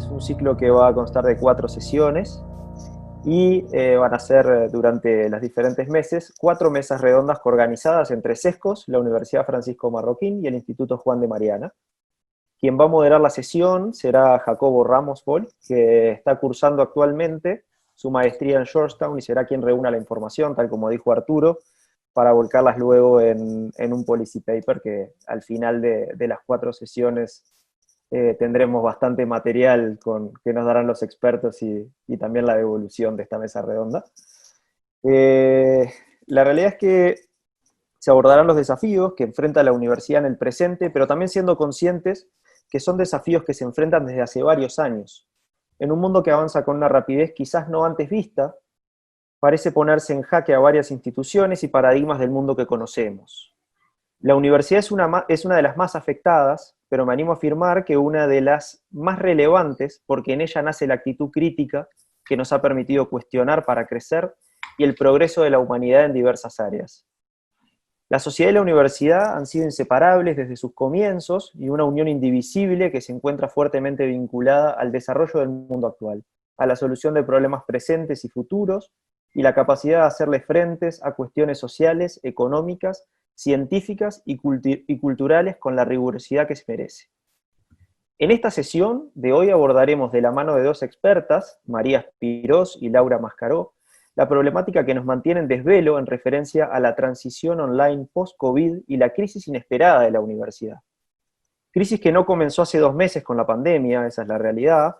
Es un ciclo que va a constar de 4 sesiones y van a ser durante los diferentes meses 4 mesas redondas organizadas entre SESCOS, la Universidad Francisco Marroquín y el Instituto Juan de Mariana. Quien va a moderar la sesión será Jacobo Ramos Boll, que está cursando actualmente su maestría en Georgetown y será quien reúna la información, tal como dijo Arturo, para volcarlas luego en un policy paper que al final de las 4 sesiones tendremos bastante material que nos darán los expertos y también la devolución de esta mesa redonda. Eh, la realidad es que se abordarán los desafíos que enfrenta la universidad en el presente, pero también siendo conscientes que son desafíos que se enfrentan desde hace varios años. En un mundo que avanza con una rapidez quizás no antes vista, parece ponerse en jaque a varias instituciones y paradigmas del mundo que conocemos. La universidad es una de las más afectadas, pero me animo a afirmar que una de las más relevantes, porque en ella nace la actitud crítica que nos ha permitido cuestionar para crecer y el progreso de la humanidad en diversas áreas. La sociedad y la universidad han sido inseparables desde sus comienzos y una unión indivisible que se encuentra fuertemente vinculada al desarrollo del mundo actual, a la solución de problemas presentes y futuros y la capacidad de hacerle frentes a cuestiones sociales, económicas, científicas y culturales con la rigurosidad que se merece. En esta sesión de hoy abordaremos de la mano de 2 expertas, María Espirós y Laura Mascaró, la problemática que nos mantiene en desvelo en referencia a la transición online post-COVID y la crisis inesperada de la universidad. Crisis que no comenzó hace 2 meses con la pandemia, esa es la realidad,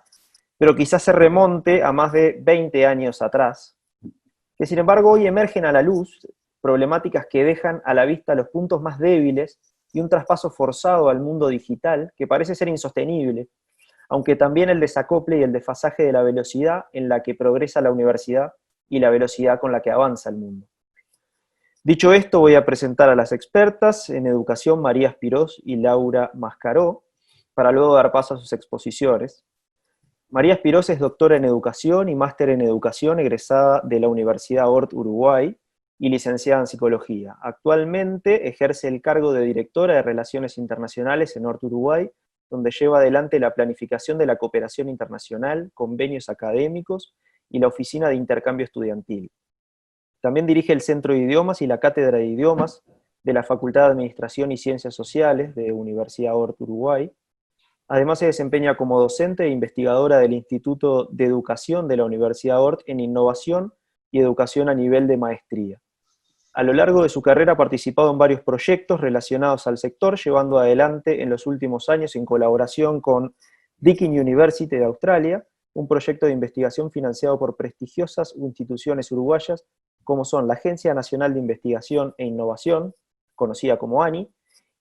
pero quizás se remonte a más de 20 años atrás, que sin embargo hoy emergen a la luz problemáticas que dejan a la vista los puntos más débiles y un traspaso forzado al mundo digital que parece ser insostenible, aunque también el desacople y el desfasaje de la velocidad en la que progresa la universidad y la velocidad con la que avanza el mundo. Dicho esto, voy a presentar a las expertas en educación María Espirós y Laura Mascaró, para luego dar paso a sus exposiciones. María Espirós es doctora en educación y máster en educación egresada de la Universidad Hort Uruguay y licenciada en psicología. Actualmente ejerce el cargo de directora de Relaciones Internacionales en Hort Uruguay, donde lleva adelante la planificación de la cooperación internacional, convenios académicos y la Oficina de Intercambio Estudiantil. También dirige el Centro de Idiomas y la Cátedra de Idiomas de la Facultad de Administración y Ciencias Sociales de Universidad Hort Uruguay. Además se desempeña como docente e investigadora del Instituto de Educación de la Universidad Hort en innovación y educación a nivel de maestría. A lo largo de su carrera ha participado en varios proyectos relacionados al sector, llevando adelante en los últimos años en colaboración con Deakin University de Australia, un proyecto de investigación financiado por prestigiosas instituciones uruguayas como son la Agencia Nacional de Investigación e Innovación, conocida como ANI,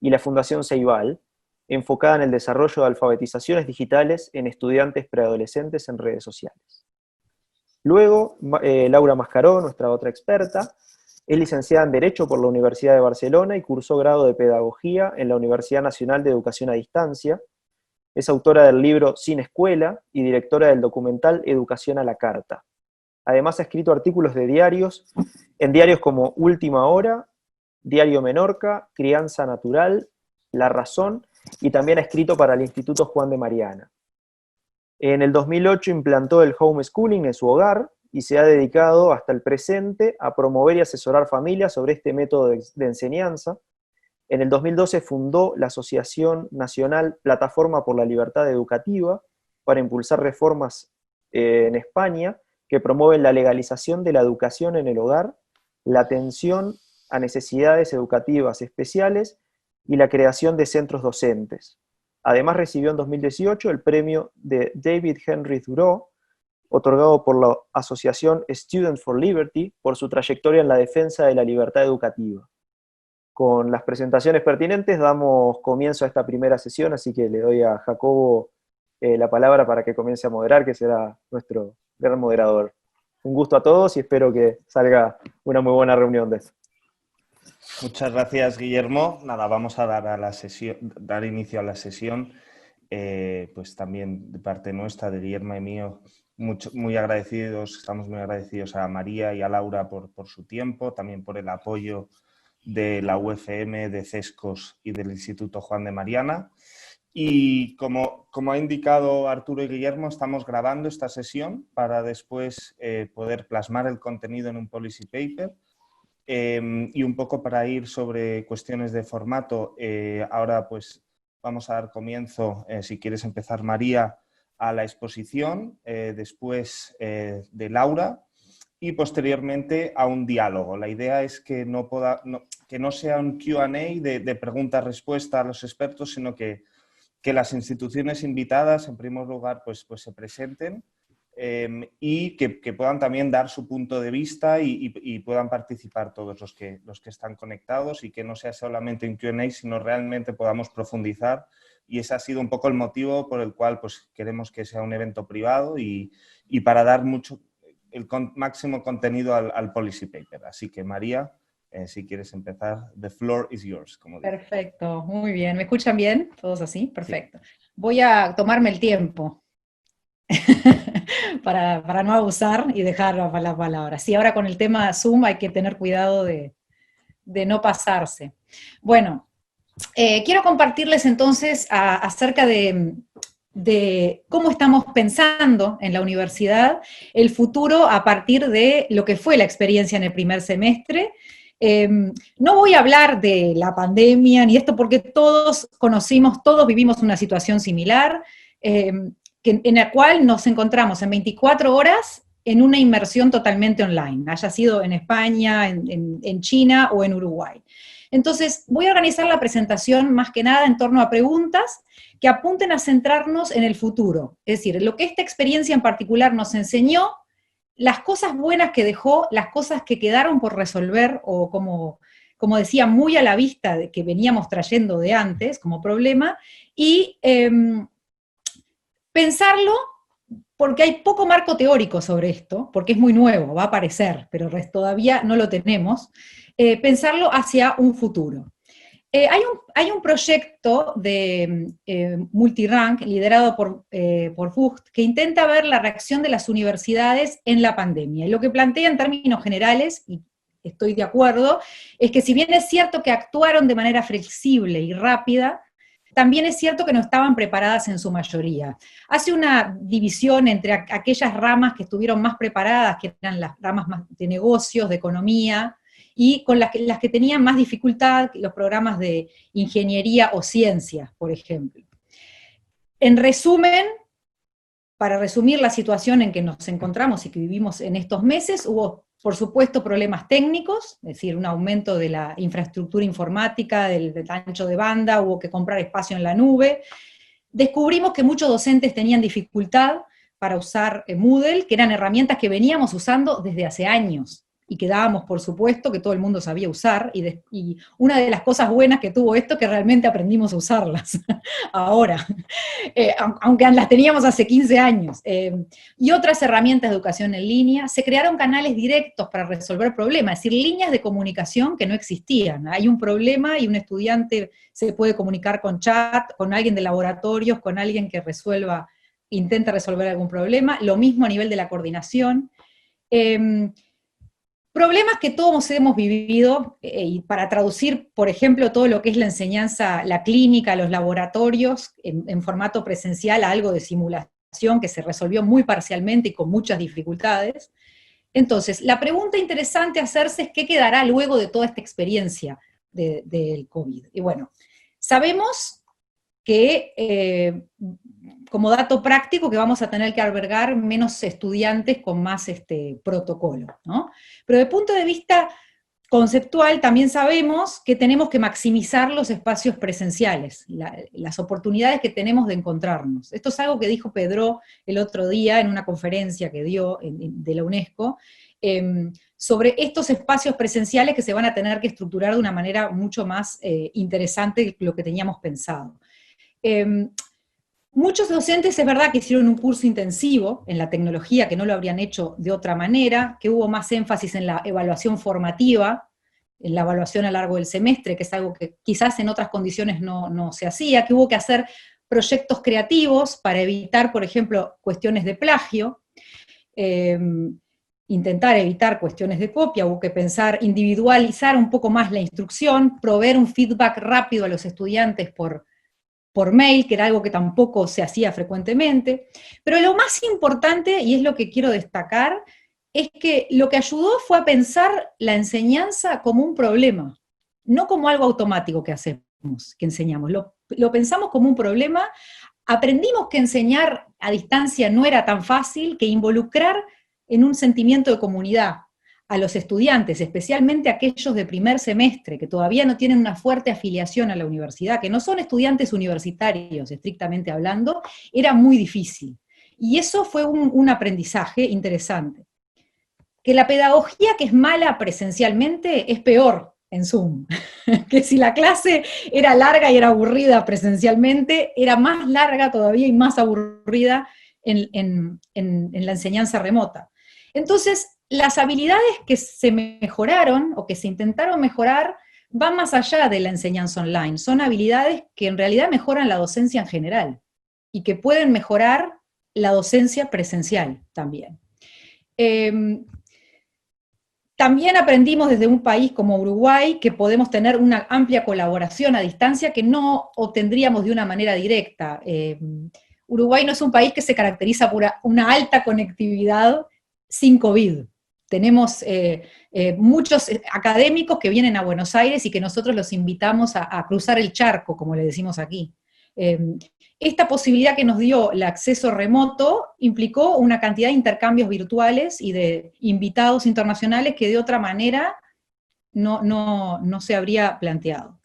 y la Fundación Ceibal, enfocada en el desarrollo de alfabetizaciones digitales en estudiantes preadolescentes en redes sociales. Luego, Laura Mascaró, nuestra otra experta, es licenciada en Derecho por la Universidad de Barcelona y cursó grado de Pedagogía en la Universidad Nacional de Educación a Distancia. Es autora del libro Sin Escuela y directora del documental Educación a la Carta. Además ha escrito artículos de diarios, en diarios como Última Hora, Diario Menorca, Crianza Natural, La Razón, y también ha escrito para el Instituto Juan de Mariana. En el 2008 implantó el homeschooling en su hogar y se ha dedicado hasta el presente a promover y asesorar familias sobre este método de enseñanza. En el 2012 fundó la Asociación Nacional Plataforma por la Libertad Educativa para impulsar reformas en España que promueven la legalización de la educación en el hogar, la atención a necesidades educativas especiales y la creación de centros docentes. Además recibió en 2018 el premio de David Henry Thoreau, otorgado por la Asociación Students for Liberty por su trayectoria en la defensa de la libertad educativa. Con las presentaciones pertinentes damos comienzo a esta primera sesión, así que le doy a Jacobo la palabra para que comience a moderar, que será nuestro gran moderador. Un gusto a todos y espero que salga una muy buena reunión de esto. Muchas gracias, Guillermo. Nada, vamos a dar, dar inicio a la sesión. Pues también de parte nuestra, de Guillermo y mío, muy agradecidos, estamos muy agradecidos a María y a Laura por su tiempo, también por el apoyo de la UFM, de CESCOS y del Instituto Juan de Mariana. Y como ha indicado Arturo y Guillermo, estamos grabando esta sesión para después poder plasmar el contenido en un policy paper. Y un poco para ir sobre cuestiones de formato, ahora pues vamos a dar comienzo, si quieres empezar María, a la exposición, después de Laura y posteriormente a un diálogo. La idea es que que no sea un Q&A de pregunta-respuesta a los expertos, sino que las instituciones invitadas, en primer lugar, pues se presenten y que puedan también dar su punto de vista y puedan participar todos los que están conectados y que no sea solamente un Q&A, sino realmente podamos profundizar. Y ese ha sido un poco el motivo por el cual pues, queremos que sea un evento privado y para dar el máximo contenido al policy paper. Así que, María, si quieres empezar, the floor is yours, como digo. Perfecto, muy bien. ¿Me escuchan bien? ¿Todos así? Perfecto. Sí. Voy a tomarme el tiempo para no abusar y dejar la palabra. Sí, ahora con el tema Zoom hay que tener cuidado de no pasarse. Bueno, quiero compartirles entonces acerca de cómo estamos pensando en la universidad el futuro a partir de lo que fue la experiencia en el primer semestre. No voy a hablar de la pandemia ni esto porque todos vivimos una situación similar, en la cual nos encontramos en 24 horas en una inmersión totalmente online, haya sido en España, en China o en Uruguay. Entonces, voy a organizar la presentación más que nada en torno a preguntas que apunten a centrarnos en el futuro, es decir, lo que esta experiencia en particular nos enseñó, las cosas buenas que dejó, las cosas que quedaron por resolver, o como decía, muy a la vista de que veníamos trayendo de antes como problema, y pensarlo, porque hay poco marco teórico sobre esto, porque es muy nuevo, va a aparecer, pero todavía no lo tenemos, pensarlo hacia un futuro. Hay un proyecto de multirank liderado por Vught que intenta ver la reacción de las universidades en la pandemia. Y lo que plantea en términos generales, y estoy de acuerdo, es que si bien es cierto que actuaron de manera flexible y rápida, también es cierto que no estaban preparadas en su mayoría. Hace una división entre aquellas ramas que estuvieron más preparadas, que eran las ramas más de negocios, de economía, y con las que tenían más dificultad, los programas de ingeniería o ciencias, por ejemplo. En resumen, para resumir la situación en que nos encontramos y que vivimos en estos meses, hubo, por supuesto, problemas técnicos, es decir, un aumento de la infraestructura informática, del ancho de banda, hubo que comprar espacio en la nube. Descubrimos que muchos docentes tenían dificultad para usar Moodle, que eran herramientas que veníamos usando desde hace años, y que dábamos por supuesto que todo el mundo sabía usar, y una de las cosas buenas que tuvo esto es que realmente aprendimos a usarlas ahora, aunque las teníamos hace 15 años. Y otras herramientas de educación en línea, se crearon canales directos para resolver problemas, es decir, líneas de comunicación que no existían. Hay un problema y un estudiante se puede comunicar con chat, con alguien de laboratorios, con alguien que intenta resolver algún problema, lo mismo a nivel de la coordinación. Problemas que todos hemos vivido, y para traducir, por ejemplo, todo lo que es la enseñanza, la clínica, los laboratorios, en formato presencial, a algo de simulación que se resolvió muy parcialmente y con muchas dificultades. Entonces, la pregunta interesante a hacerse es qué quedará luego de toda esta experiencia del COVID. Y bueno, sabemos que, como dato práctico, que vamos a tener que albergar menos estudiantes con más protocolo, ¿no? Pero desde el punto de vista conceptual también sabemos que tenemos que maximizar los espacios presenciales, las oportunidades que tenemos de encontrarnos. Esto es algo que dijo Pedro el otro día en una conferencia que dio de la UNESCO, sobre estos espacios presenciales que se van a tener que estructurar de una manera mucho más interesante de lo que teníamos pensado. Muchos docentes es verdad que hicieron un curso intensivo en la tecnología, que no lo habrían hecho de otra manera, que hubo más énfasis en la evaluación formativa, en la evaluación a lo largo del semestre, que es algo que quizás en otras condiciones no se hacía, que hubo que hacer proyectos creativos para evitar, por ejemplo, cuestiones de plagio, intentar evitar cuestiones de copia, hubo que pensar, individualizar un poco más la instrucción, proveer un feedback rápido a los estudiantes por por mail, que era algo que tampoco se hacía frecuentemente. Pero lo más importante, y es lo que quiero destacar, es que lo que ayudó fue a pensar la enseñanza como un problema, no como algo automático que hacemos, que enseñamos. Lo pensamos como un problema, aprendimos que enseñar a distancia no era tan fácil, que involucrar en un sentimiento de comunidad a los estudiantes, especialmente aquellos de primer semestre, que todavía no tienen una fuerte afiliación a la universidad, que no son estudiantes universitarios, estrictamente hablando, era muy difícil. Y eso fue un aprendizaje interesante. Que la pedagogía que es mala presencialmente es peor en Zoom. Que si la clase era larga y era aburrida presencialmente, era más larga todavía y más aburrida en la enseñanza remota. Entonces, las habilidades que se mejoraron o que se intentaron mejorar van más allá de la enseñanza online. Son habilidades que en realidad mejoran la docencia en general y que pueden mejorar la docencia presencial también. También aprendimos desde un país como Uruguay que podemos tener una amplia colaboración a distancia que no obtendríamos de una manera directa. Uruguay no es un país que se caracteriza por una alta conectividad sin COVID. Tenemos muchos académicos que vienen a Buenos Aires y que nosotros los invitamos a cruzar el charco, como le decimos aquí. Esta posibilidad que nos dio el acceso remoto implicó una cantidad de intercambios virtuales y de invitados internacionales que de otra manera no se habría planteado.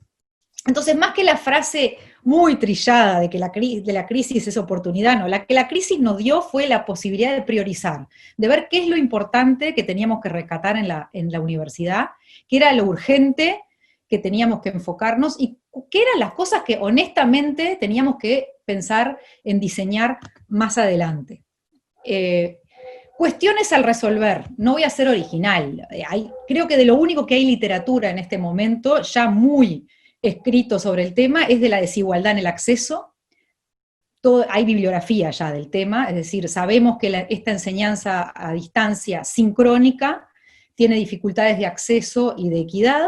Entonces, más que la frase muy trillada de que la crisis es oportunidad, no, la que la crisis nos dio fue la posibilidad de priorizar, de ver qué es lo importante que teníamos que rescatar en la universidad, qué era lo urgente que teníamos que enfocarnos y qué eran las cosas que honestamente teníamos que pensar en diseñar más adelante. Cuestiones al resolver, no voy a ser original, creo que de lo único que hay literatura en este momento, ya muy escrito sobre el tema, es de la desigualdad en el acceso. Hay bibliografía ya del tema, es decir, sabemos que esta enseñanza a distancia sincrónica tiene dificultades de acceso y de equidad.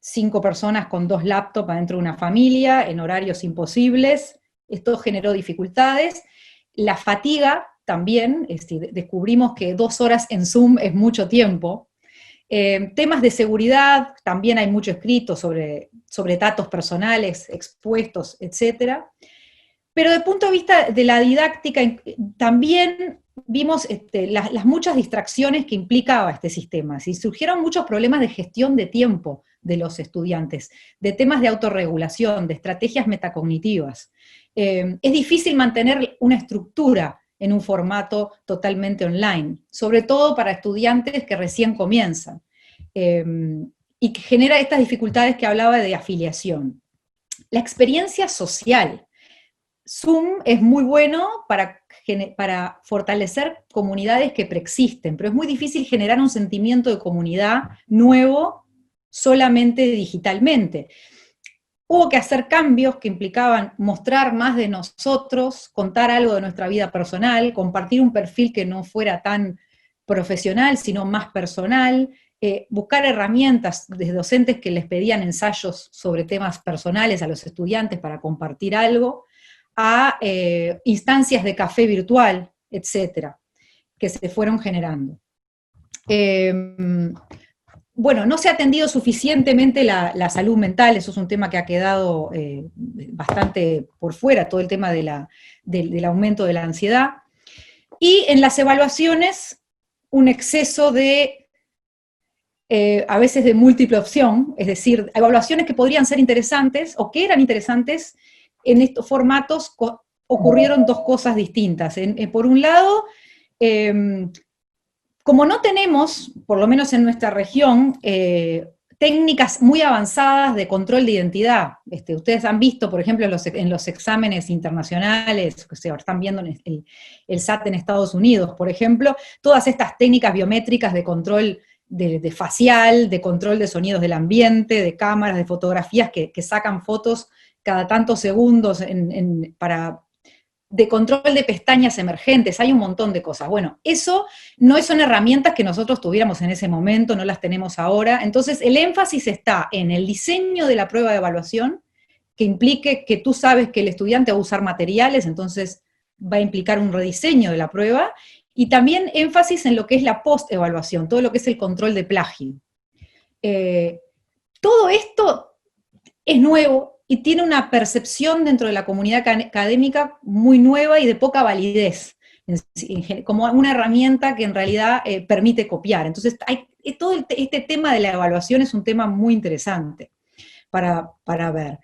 5 personas con 2 laptops dentro de una familia, en horarios imposibles, esto generó dificultades. La fatiga también, descubrimos que 2 horas en Zoom es mucho tiempo. Temas de seguridad, también hay mucho escrito sobre datos personales expuestos, etc. Pero desde el punto de vista de la didáctica, también vimos las muchas distracciones que implicaba este sistema. Y surgieron muchos problemas de gestión de tiempo de los estudiantes, de temas de autorregulación, de estrategias metacognitivas. Es difícil mantener una estructura en un formato totalmente online, sobre todo para estudiantes que recién comienzan, y que genera estas dificultades que hablaba de afiliación. La experiencia social. Zoom es muy bueno para fortalecer comunidades que preexisten, pero es muy difícil generar un sentimiento de comunidad nuevo solamente digitalmente. Hubo que hacer cambios que implicaban mostrar más de nosotros, contar algo de nuestra vida personal, compartir un perfil que no fuera tan profesional, sino más personal, buscar herramientas de docentes que les pedían ensayos sobre temas personales a los estudiantes para compartir algo, a instancias de café virtual, etcétera, que se fueron generando. Bueno, no se ha atendido suficientemente la salud mental, eso es un tema que ha quedado bastante por fuera, todo el tema del aumento de la ansiedad. Y en las evaluaciones, un exceso a veces de múltiple opción, es decir, evaluaciones que podrían ser interesantes, o que eran interesantes. En estos formatos ocurrieron 2 cosas distintas. Por un lado, como no tenemos, por lo menos en nuestra región, técnicas muy avanzadas de control de identidad. Ustedes han visto, por ejemplo, en los exámenes internacionales, que se están viendo en el SAT en Estados Unidos, por ejemplo, todas estas técnicas biométricas de control de facial, de control de sonidos del ambiente, de cámaras, de fotografías que sacan fotos cada tantos segundos de control de pestañas emergentes, hay un montón de cosas. Bueno, eso no son herramientas que nosotros tuviéramos en ese momento, no las tenemos ahora, entonces el énfasis está en el diseño de la prueba de evaluación, que implique que tú sabes que el estudiante va a usar materiales, entonces va a implicar un rediseño de la prueba, y también énfasis en lo que es la post-evaluación, todo lo que es el control de plagio. Todo esto es nuevo y tiene una percepción dentro de la comunidad académica muy nueva y de poca validez, como una herramienta que en realidad permite copiar. Entonces, todo este tema de la evaluación es un tema muy interesante para ver.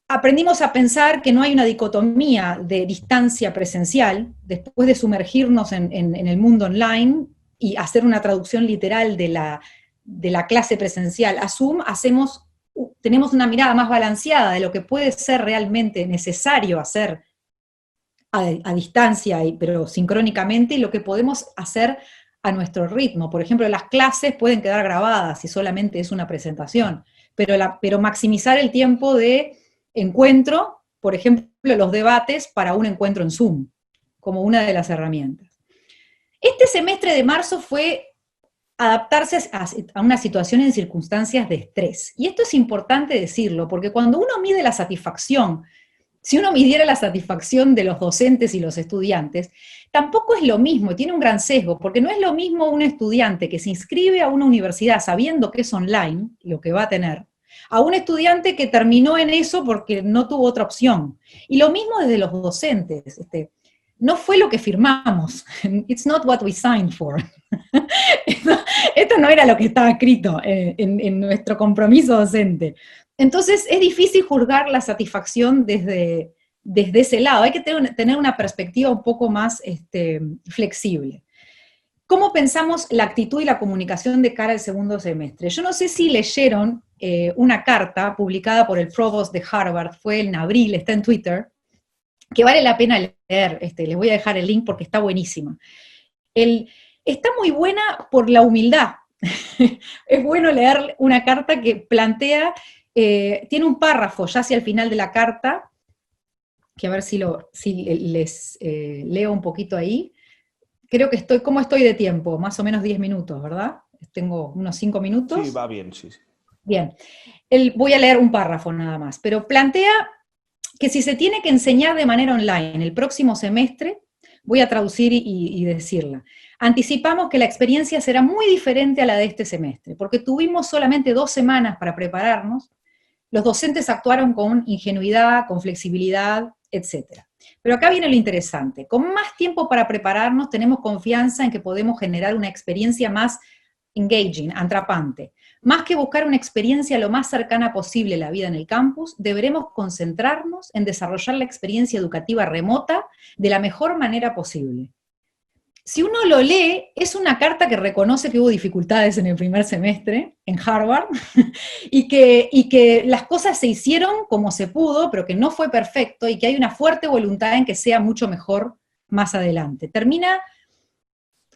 Aprendimos a pensar que no hay una dicotomía de distancia presencial, después de sumergirnos en el mundo online y hacer una traducción literal de la clase presencial a Zoom, tenemos una mirada más balanceada de lo que puede ser realmente necesario hacer a distancia, pero sincrónicamente, y lo que podemos hacer a nuestro ritmo. Por ejemplo, las clases pueden quedar grabadas si solamente es una presentación, pero maximizar el tiempo de encuentro, por ejemplo, los debates para un encuentro en Zoom, como una de las herramientas. Este semestre de marzo fue adaptarse a una situación en circunstancias de estrés. Y esto es importante decirlo, porque cuando uno mide la satisfacción, si uno midiera la satisfacción de los docentes y los estudiantes, tampoco es lo mismo, tiene un gran sesgo, porque no es lo mismo un estudiante que se inscribe a una universidad sabiendo que es online, lo que va a tener, a un estudiante que terminó en eso porque no tuvo otra opción. Y lo mismo desde los docentes, no fue lo que firmamos, it's not what we signed for. Esto no era lo que estaba escrito en nuestro compromiso docente. Entonces es difícil juzgar la satisfacción desde ese lado, hay que tener una perspectiva un poco más flexible. ¿Cómo pensamos la actitud y la comunicación de cara al segundo semestre? Yo no sé si leyeron una carta publicada por el Provost de Harvard, fue en abril, está en Twitter, que vale la pena leer, les voy a dejar el link porque está buenísima. Está muy buena por la humildad. Es bueno leer una carta que plantea, tiene un párrafo ya hacia el final de la carta, que a ver si les leo un poquito ahí. Creo que ¿cómo estoy de tiempo? Más o menos 10 minutos, ¿verdad? Tengo unos 5 minutos. Sí, va bien, sí. Bien. Voy a leer un párrafo nada más, pero plantea que si se tiene que enseñar de manera online el próximo semestre, voy a traducir y decirla. Anticipamos que la experiencia será muy diferente a la de este semestre, porque tuvimos solamente 2 semanas para prepararnos, los docentes actuaron con ingenuidad, con flexibilidad, etc. Pero acá viene lo interesante, con más tiempo para prepararnos tenemos confianza en que podemos generar una experiencia más engaging, atrapante. Más que buscar una experiencia lo más cercana posible a la vida en el campus, deberemos concentrarnos en desarrollar la experiencia educativa remota de la mejor manera posible. Si uno lo lee, es una carta que reconoce que hubo dificultades en el primer semestre en Harvard y que las cosas se hicieron como se pudo, pero que no fue perfecto y que hay una fuerte voluntad en que sea mucho mejor más adelante. Termina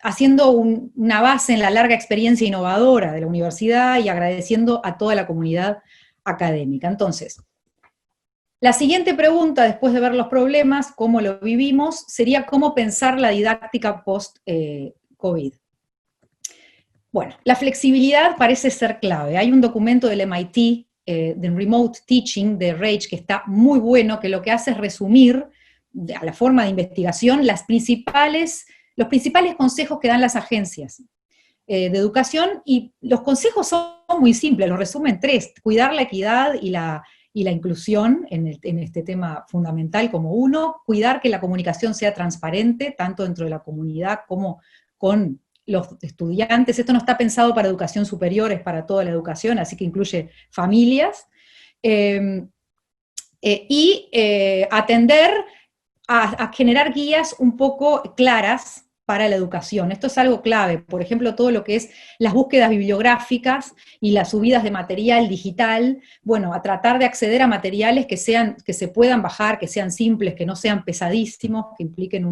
haciendo una base en la larga experiencia innovadora de la universidad y agradeciendo a toda la comunidad académica. Entonces, la siguiente pregunta, después de ver los problemas, cómo lo vivimos, sería cómo pensar la didáctica post-COVID. Bueno, la flexibilidad parece ser clave. Hay un documento del MIT, de Remote Teaching, de Reich, que está muy bueno, que lo que hace es resumir, a la forma de investigación, los principales consejos que dan las agencias de educación, y los consejos son muy simples, los resumen 3, cuidar la equidad y la inclusión en este tema fundamental como 1, cuidar que la comunicación sea transparente, tanto dentro de la comunidad como con los estudiantes. Esto no está pensado para educación superior, es para toda la educación, así que incluye familias, y atender a generar guías un poco claras para la educación. Esto es algo clave, por ejemplo, todo lo que es las búsquedas bibliográficas y las subidas de material digital, bueno, a tratar de acceder a materiales que se puedan bajar, que sean simples, que no sean pesadísimos, que impliquen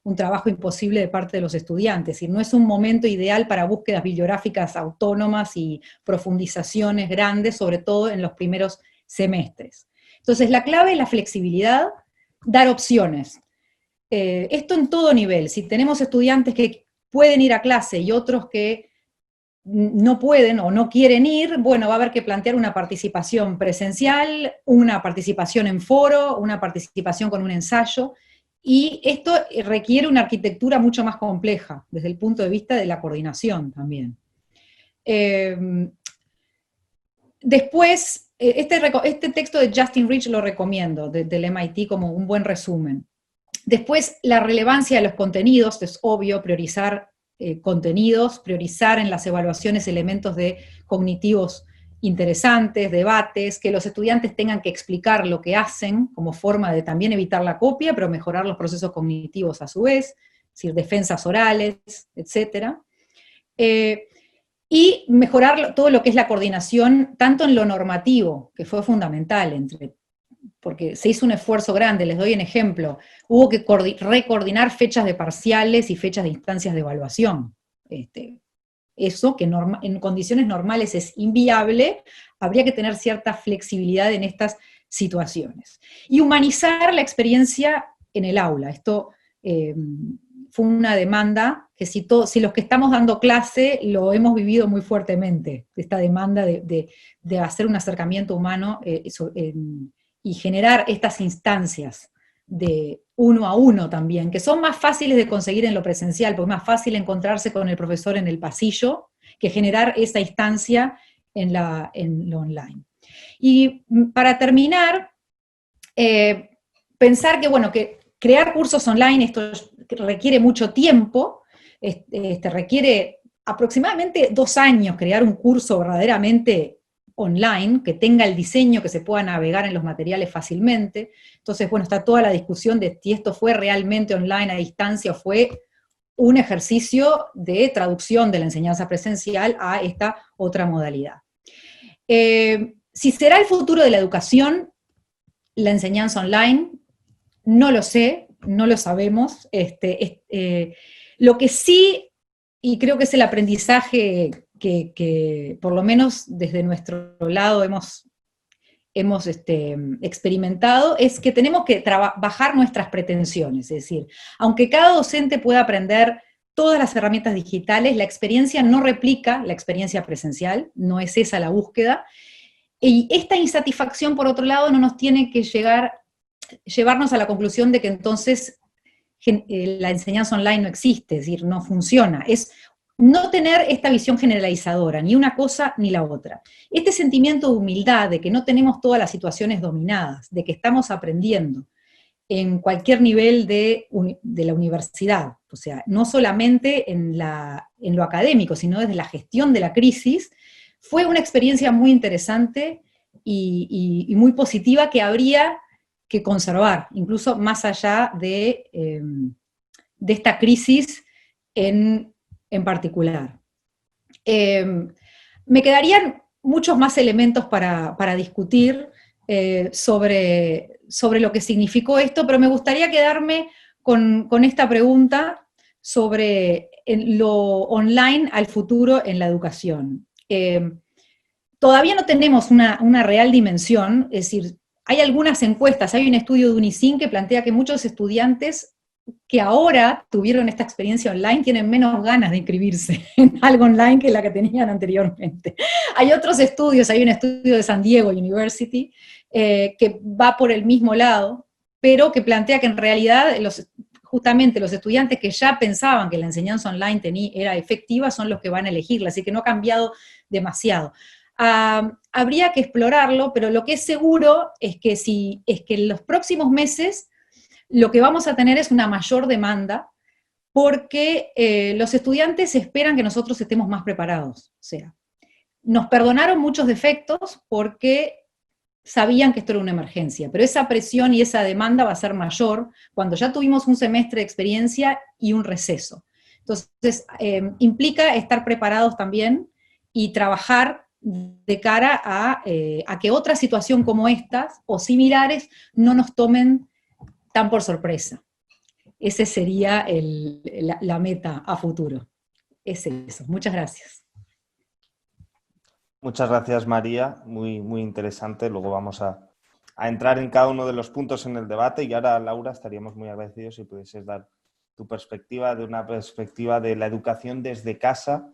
un trabajo imposible de parte de los estudiantes, y no es un momento ideal para búsquedas bibliográficas autónomas y profundizaciones grandes, sobre todo en los primeros semestres. Entonces, la clave es la flexibilidad, dar opciones. Esto en todo nivel. Si tenemos estudiantes que pueden ir a clase y otros que no pueden o no quieren ir, bueno, va a haber que plantear una participación presencial, una participación en foro, una participación con un ensayo, y esto requiere una arquitectura mucho más compleja desde el punto de vista de la coordinación también. Después, este texto de Justin Rich lo recomiendo, del MIT, como un buen resumen. Después, la relevancia de los contenidos, es obvio, priorizar contenidos, priorizar en las evaluaciones elementos de cognitivos interesantes, debates, que los estudiantes tengan que explicar lo que hacen como forma de también evitar la copia, pero mejorar los procesos cognitivos a su vez, es decir, defensas orales, etc. Y mejorar todo lo que es la coordinación, tanto en lo normativo, que fue fundamental, porque se hizo un esfuerzo grande, les doy un ejemplo, hubo que recoordinar fechas de parciales y fechas de instancias de evaluación. Eso, que en condiciones normales es inviable, habría que tener cierta flexibilidad en estas situaciones. Y humanizar la experiencia en el aula. Esto fue una demanda que si los que estamos dando clase lo hemos vivido muy fuertemente, esta demanda de hacer un acercamiento humano y generar estas instancias de uno a uno también, que son más fáciles de conseguir en lo presencial, porque es más fácil encontrarse con el profesor en el pasillo que generar esa instancia en lo online. Y para terminar, pensar que, bueno, que crear cursos online, esto requiere mucho tiempo, requiere aproximadamente 2 años crear un curso verdaderamente online, que tenga el diseño, que se pueda navegar en los materiales fácilmente. Entonces, bueno, está toda la discusión de si esto fue realmente online a distancia o fue un ejercicio de traducción de la enseñanza presencial a esta otra modalidad. Si será el futuro de la educación, la enseñanza online, no lo sé, no lo sabemos. Lo que sí, y creo que es el aprendizaje que por lo menos desde nuestro lado hemos experimentado, es que tenemos que bajar nuestras pretensiones. Es decir, aunque cada docente pueda aprender todas las herramientas digitales, la experiencia no replica la experiencia presencial, no es esa la búsqueda. Y esta insatisfacción, por otro lado, no nos tiene que llevarnos a la conclusión de que entonces la enseñanza online no existe, es decir, no funciona. Es no tener esta visión generalizadora, ni una cosa ni la otra. Este sentimiento de humildad, de que no tenemos todas las situaciones dominadas, de que estamos aprendiendo en cualquier nivel de la universidad, o sea, no solamente en lo académico, sino desde la gestión de la crisis, fue una experiencia muy interesante y muy positiva que habría que conservar, incluso más allá de esta crisis en particular. Me quedarían muchos más elementos para discutir sobre lo que significó esto, pero me gustaría quedarme con esta pregunta sobre lo online al futuro en la educación. Todavía no tenemos una real dimensión, es decir, hay algunas encuestas, hay un estudio de Unicin que plantea que muchos estudiantes que ahora tuvieron esta experiencia online tienen menos ganas de inscribirse en algo online que la que tenían anteriormente. Hay otros estudios, hay un estudio de San Diego University que va por el mismo lado, pero que plantea que en realidad justamente los estudiantes que ya pensaban que la enseñanza online era efectiva son los que van a elegirla, así que no ha cambiado demasiado. Habría que explorarlo, pero lo que es seguro es que en los próximos meses lo que vamos a tener es una mayor demanda porque los estudiantes esperan que nosotros estemos más preparados. O sea, nos perdonaron muchos defectos porque sabían que esto era una emergencia, pero esa presión y esa demanda va a ser mayor cuando ya tuvimos un semestre de experiencia y un receso. Entonces, implica estar preparados también y trabajar de cara a que otra situación como estas o similares no nos tomen tan por sorpresa. Ese sería la meta a futuro. Es eso. Muchas gracias. Muchas gracias, María. Muy, muy interesante. Luego vamos a entrar en cada uno de los puntos en el debate y ahora, Laura, estaríamos muy agradecidos si pudieses dar tu perspectiva, de una perspectiva de la educación desde casa,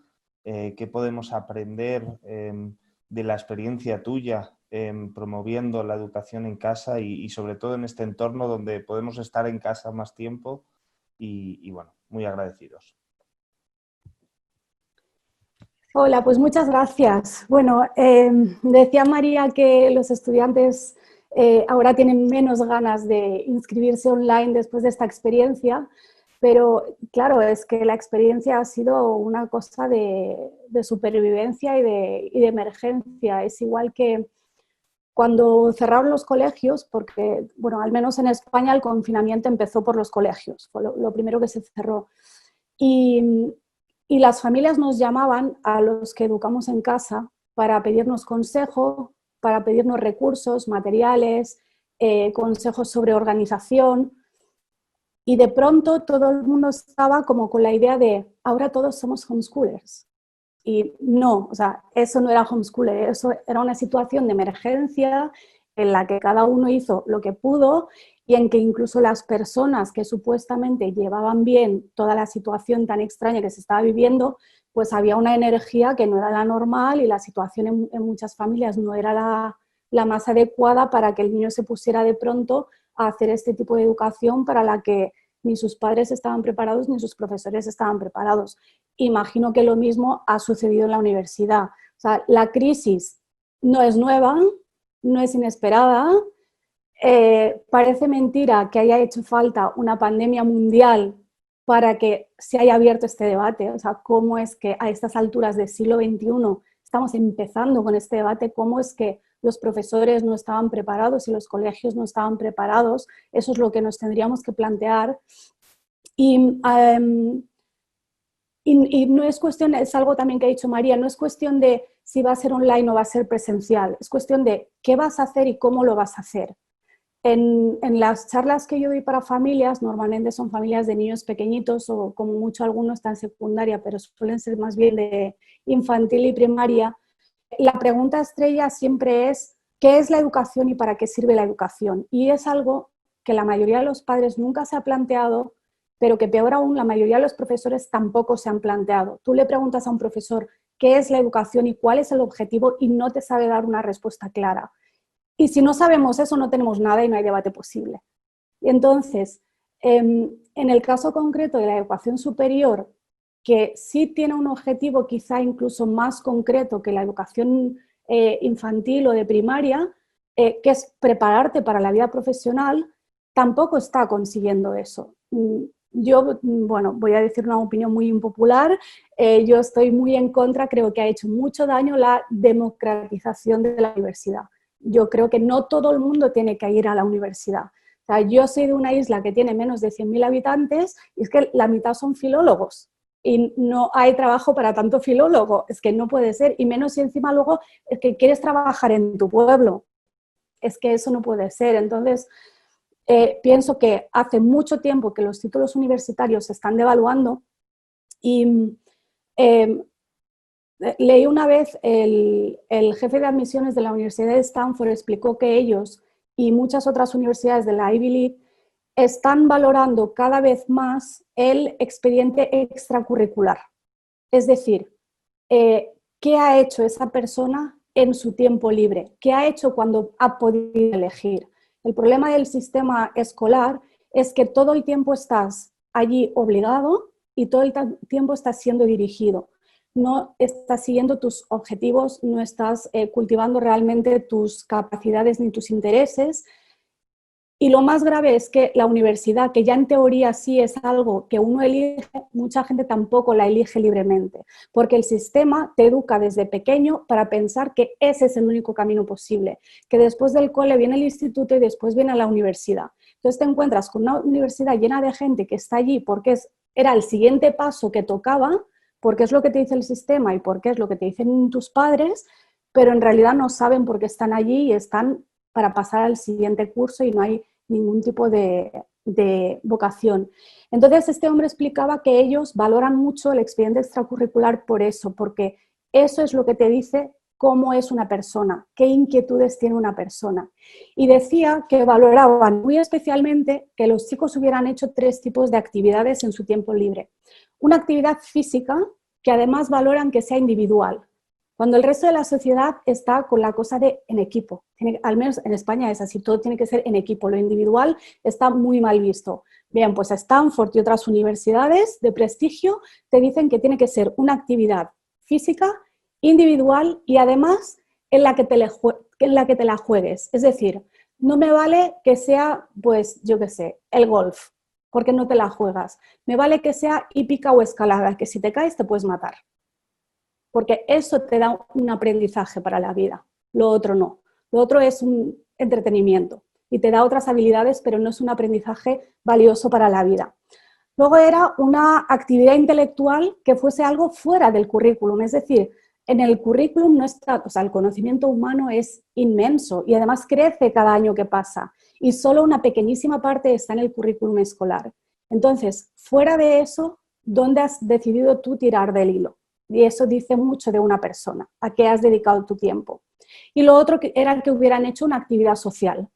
qué podemos aprender de la experiencia tuya promoviendo la educación en casa y sobre todo en este entorno donde podemos estar en casa más tiempo y bueno, muy agradecidos. Hola, pues muchas gracias. Bueno, decía María que los estudiantes ahora tienen menos ganas de inscribirse online después de esta experiencia, pero claro, es que la experiencia ha sido una cosa de supervivencia y de emergencia. Es igual que cuando cerraron los colegios, porque, bueno, al menos en España el confinamiento empezó por los colegios, fue lo primero que se cerró. Y las familias nos llamaban a los que educamos en casa para pedirnos consejo, para pedirnos recursos, materiales, consejos sobre organización. Y de pronto todo el mundo estaba como con la idea de, ahora todos somos homeschoolers. Y no, o sea, eso no era homeschooler, eso era una situación de emergencia en la que cada uno hizo lo que pudo y en que incluso las personas que supuestamente llevaban bien toda la situación tan extraña que se estaba viviendo, pues había una energía que no era la normal y la situación en muchas familias no era la más adecuada para que el niño se pusiera de pronto a hacer este tipo de educación para la que ni sus padres estaban preparados ni sus profesores estaban preparados. Imagino que lo mismo ha sucedido en la universidad. O sea, la crisis no es nueva, no es inesperada. Parece mentira que haya hecho falta una pandemia mundial para que se haya abierto este debate. O sea, cómo es que a estas alturas del siglo XXI estamos empezando con este debate, cómo es que los profesores no estaban preparados y los colegios no estaban preparados. Eso es lo que nos tendríamos que plantear. Y no es cuestión, es algo también que ha dicho María, no es cuestión de si va a ser online o va a ser presencial, es cuestión de qué vas a hacer y cómo lo vas a hacer. En las charlas que yo doy para familias, normalmente son familias de niños pequeñitos o como mucho algunos están en secundaria, pero suelen ser más bien de infantil y primaria. La pregunta estrella siempre es, ¿qué es la educación y para qué sirve la educación? Y es algo que la mayoría de los padres nunca se ha planteado, pero que peor aún, la mayoría de los profesores tampoco se han planteado. Tú le preguntas a un profesor qué es la educación y cuál es el objetivo y no te sabe dar una respuesta clara. Y si no sabemos eso, no tenemos nada y no hay debate posible. Y entonces, en el caso concreto de la educación superior, que sí tiene un objetivo quizá incluso más concreto que la educación infantil o de primaria, que es prepararte para la vida profesional, tampoco está consiguiendo eso. Yo, bueno, voy a decir una opinión muy impopular, yo estoy muy en contra, creo que ha hecho mucho daño la democratización de la universidad. Yo creo que no todo el mundo tiene que ir a la universidad. O sea, yo soy de una isla que tiene menos de 100.000 habitantes y es que la mitad son filólogos y no hay trabajo para tanto filólogo, es que no puede ser, y menos si encima luego es que quieres trabajar en tu pueblo, es que eso no puede ser. Entonces, pienso que hace mucho tiempo que los títulos universitarios se están devaluando y leí una vez el jefe de admisiones de la Universidad de Stanford explicó que ellos y muchas otras universidades de la Ivy League están valorando cada vez más el expediente extracurricular. Es decir, ¿qué ha hecho esa persona en su tiempo libre? ¿Qué ha hecho cuando ha podido elegir? El problema del sistema escolar es que todo el tiempo estás allí obligado y todo el tiempo estás siendo dirigido. No estás siguiendo tus objetivos, no estás cultivando realmente tus capacidades ni tus intereses. Y lo más grave es que la universidad, que ya en teoría sí es algo que uno elige, mucha gente tampoco la elige libremente, porque el sistema te educa desde pequeño para pensar que ese es el único camino posible, que después del cole viene el instituto y después viene la universidad. Entonces te encuentras con una universidad llena de gente que está allí porque era el siguiente paso que tocaba, porque es lo que te dice el sistema y porque es lo que te dicen tus padres, pero en realidad no saben por qué están allí y están para pasar al siguiente curso y no hay ningún tipo de vocación. Entonces, este hombre explicaba que ellos valoran mucho el expediente extracurricular por eso, porque eso es lo que te dice cómo es una persona, qué inquietudes tiene una persona. Y decía que valoraban muy especialmente que los chicos hubieran hecho 3 tipos de actividades en su tiempo libre. Una actividad física, que además valoran que sea individual, cuando el resto de la sociedad está con la cosa de en equipo. Al menos en España es así, todo tiene que ser en equipo, lo individual está muy mal visto. Bien, pues Stanford y otras universidades de prestigio te dicen que tiene que ser una actividad física, individual y además en la que te la juegues. Es decir, no me vale que sea, pues yo qué sé, el golf, porque no te la juegas. Me vale que sea hípica o escalada, que si te caes te puedes matar. Porque eso te da un aprendizaje para la vida, lo otro no. Lo otro es un entretenimiento y te da otras habilidades, pero no es un aprendizaje valioso para la vida. Luego era una actividad intelectual que fuese algo fuera del currículum, es decir, en el currículum no está, o sea, el conocimiento humano es inmenso y además crece cada año que pasa y solo una pequeñísima parte está en el currículum escolar. Entonces, fuera de eso, ¿dónde has decidido tú tirar del hilo? Y eso dice mucho de una persona, a qué has dedicado tu tiempo. Y lo otro era que hubieran hecho una actividad social,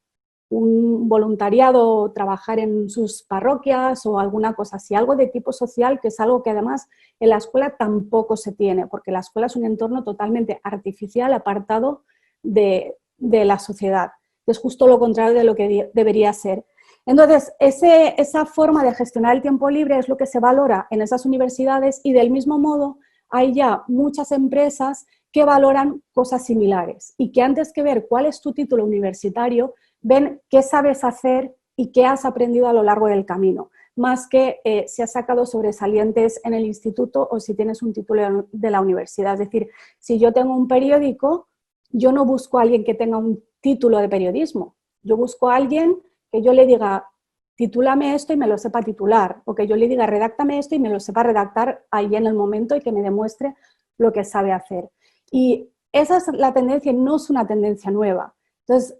un voluntariado, trabajar en sus parroquias o alguna cosa así, algo de tipo social, que es algo que además en la escuela tampoco se tiene, porque la escuela es un entorno totalmente artificial, apartado de la sociedad, que es justo lo contrario de lo que debería ser. Entonces, esa forma de gestionar el tiempo libre es lo que se valora en esas universidades y del mismo modo hay ya muchas empresas que valoran cosas similares y que antes que ver cuál es tu título universitario, ven qué sabes hacer y qué has aprendido a lo largo del camino, más que si has sacado sobresalientes en el instituto o si tienes un título de la universidad. Es decir, si yo tengo un periódico, yo no busco a alguien que tenga un título de periodismo, yo busco a alguien que yo le diga, titúlame esto y me lo sepa titular, o que yo le diga, redáctame esto y me lo sepa redactar ahí en el momento y que me demuestre lo que sabe hacer. Y esa es la tendencia, no es una tendencia nueva. Entonces,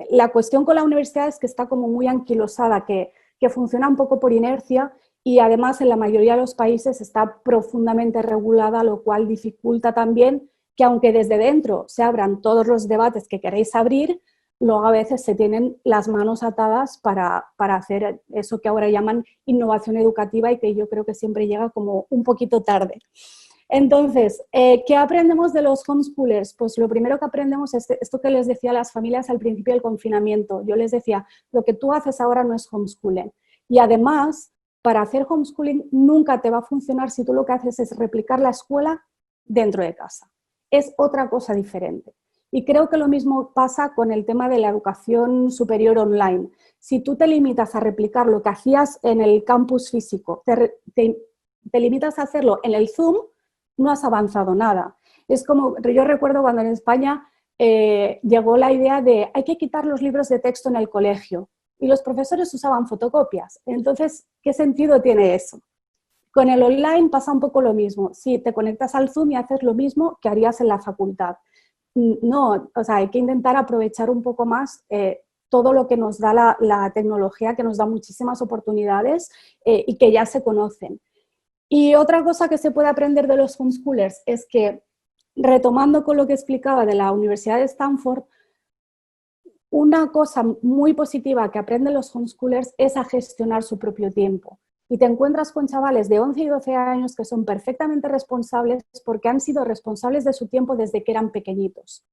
la cuestión con la universidad es que está como muy anquilosada, que funciona un poco por inercia y además en la mayoría de los países está profundamente regulada, lo cual dificulta también que aunque desde dentro se abran todos los debates que queréis abrir, luego a veces se tienen las manos atadas para hacer eso que ahora llaman innovación educativa y que yo creo que siempre llega como un poquito tarde. Entonces, ¿qué aprendemos de los homeschoolers? Pues lo primero que aprendemos es esto que les decía a las familias al principio del confinamiento. Yo les decía, lo que tú haces ahora no es homeschooling. Y además, para hacer homeschooling nunca te va a funcionar si tú lo que haces es replicar la escuela dentro de casa. Es otra cosa diferente. Y creo que lo mismo pasa con el tema de la educación superior online. Si tú te limitas a replicar lo que hacías en el campus físico, te limitas a hacerlo en el Zoom, no has avanzado nada. Es como, yo recuerdo cuando en España llegó la idea de hay que quitar los libros de texto en el colegio y los profesores usaban fotocopias. Entonces, ¿qué sentido tiene eso? Con el online pasa un poco lo mismo. Si te conectas al Zoom y haces lo mismo que harías en la facultad. No, o sea, hay que intentar aprovechar un poco más todo lo que nos da la tecnología, que nos da muchísimas oportunidades y que ya se conocen. Y otra cosa que se puede aprender de los homeschoolers es que, retomando con lo que explicaba de la Universidad de Stanford, una cosa muy positiva que aprenden los homeschoolers es a gestionar su propio tiempo. Y te encuentras con chavales de 11 y 12 años que son perfectamente responsables porque han sido responsables de su tiempo desde que eran pequeñitos.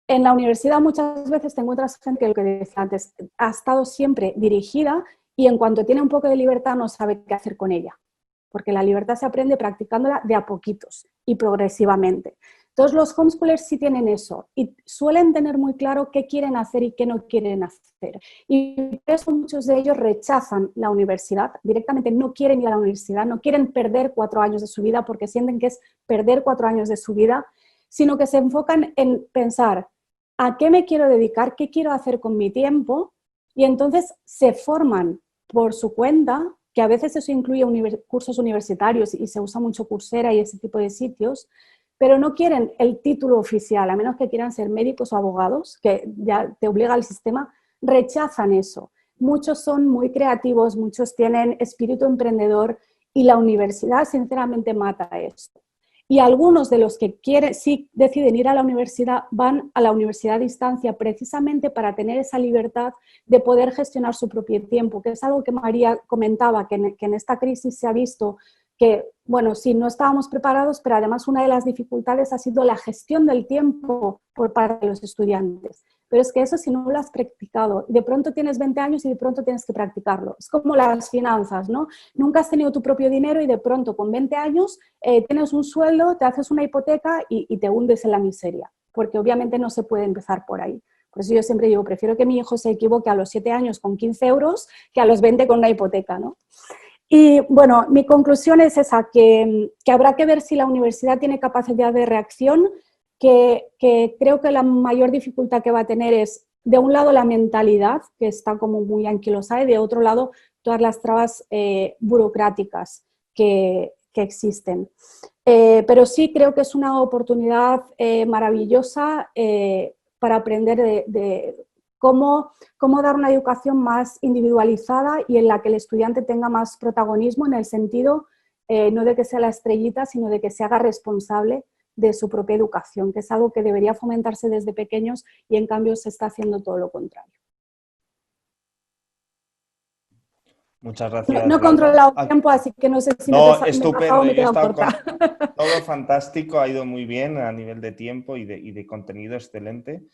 En la universidad muchas veces te encuentras gente que, lo que decía antes, ha estado siempre dirigida y en cuanto tiene un poco de libertad no sabe qué hacer con ella. Porque la libertad se aprende practicándola de a poquitos y progresivamente. Entonces los homeschoolers sí tienen eso y suelen tener muy claro qué quieren hacer y qué no quieren hacer. Y por eso muchos de ellos rechazan la universidad, directamente no quieren ir a la universidad, no quieren perder 4 años de su vida porque sienten que es perder 4 años de su vida, sino que se enfocan en pensar a qué me quiero dedicar, qué quiero hacer con mi tiempo y entonces se forman por su cuenta, que a veces eso incluye cursos universitarios y se usa mucho Coursera y ese tipo de sitios, pero no quieren el título oficial, a menos que quieran ser médicos o abogados, que ya te obliga el sistema, rechazan eso. Muchos son muy creativos, muchos tienen espíritu emprendedor y la universidad sinceramente mata esto. y algunos de los que sí deciden ir a la universidad van a la universidad a distancia precisamente para tener esa libertad de poder gestionar su propio tiempo, que es algo que María comentaba, que en esta crisis se ha visto que, bueno, sí, no estábamos preparados, pero además una de las dificultades ha sido la gestión del tiempo por parte de los estudiantes. Pero es que eso, si no lo has practicado, de pronto tienes 20 años y de pronto tienes que practicarlo. Es como las finanzas, ¿no? Nunca has tenido tu propio dinero y de pronto con 20 años tienes un sueldo, te haces una hipoteca y te hundes en la miseria, porque obviamente no se puede empezar por ahí. Por eso yo siempre digo, prefiero que mi hijo se equivoque a los 7 años con 15 euros que a los 20 con una hipoteca, ¿no? Y bueno, mi conclusión es esa, que habrá que ver si la universidad tiene capacidad de reacción, que creo que la mayor dificultad que va a tener es, de un lado, la mentalidad, que está como muy anquilosada, y de otro lado, todas las trabas burocráticas que existen. Pero sí creo que es una oportunidad maravillosa para aprender de cómo dar una educación más individualizada y en la que el estudiante tenga más protagonismo en el sentido no de que sea la estrellita, sino de que se haga responsable de su propia educación, que es algo que debería fomentarse desde pequeños y en cambio se está haciendo todo lo contrario. Muchas gracias. No he controlado el tiempo, así que no sé si me he pasado o me he quedado corta. Todo fantástico, ha ido muy bien a nivel de tiempo y de contenido excelente.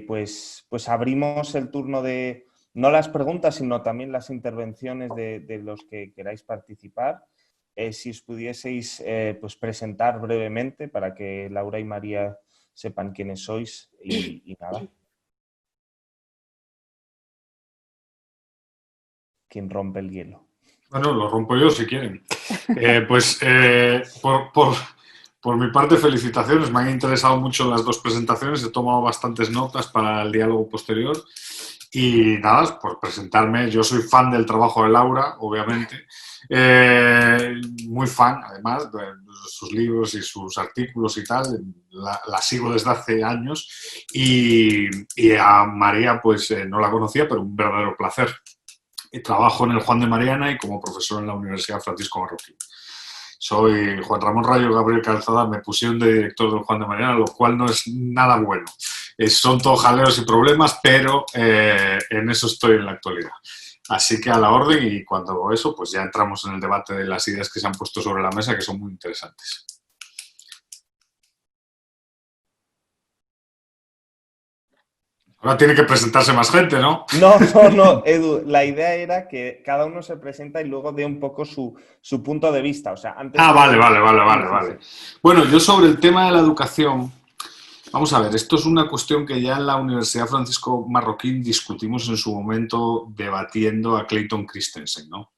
Pues abrimos el turno de, no las preguntas, sino también las intervenciones de los que queráis participar. Si os pudieseis pues presentar brevemente para que Laura y María sepan quiénes sois y nada. ¿Quién rompe el hielo? Bueno, lo rompo yo si quieren. Por mi parte, felicitaciones. Me han interesado mucho las dos presentaciones. He tomado bastantes notas para el diálogo posterior. Y nada, por presentarme, yo soy fan del trabajo de Laura, obviamente. Muy fan, además, de sus libros y sus artículos y tal. La sigo desde hace años. Y a María, pues no la conocía, pero un verdadero placer. Trabajo en el Juan de Mariana y como profesor en la Universidad Francisco Marroquín. Soy Juan Ramón Rayo Gabriel Calzada, me pusieron de director del Juan de Mariana, lo cual no es nada bueno. Son todos jaleos y problemas, pero en eso estoy en la actualidad. Así que a la orden, y cuando hago eso, pues ya entramos en el debate de las ideas que se han puesto sobre la mesa, que son muy interesantes. Ahora tiene que presentarse más gente, ¿no? No, Edu, la idea era que cada uno se presenta y luego dé un poco su punto de vista. O sea, antes Vale. Bueno, yo sobre el tema de la educación, vamos a ver, esto es una cuestión que ya en la Universidad Francisco Marroquín discutimos en su momento debatiendo a Clayton Christensen, ¿no?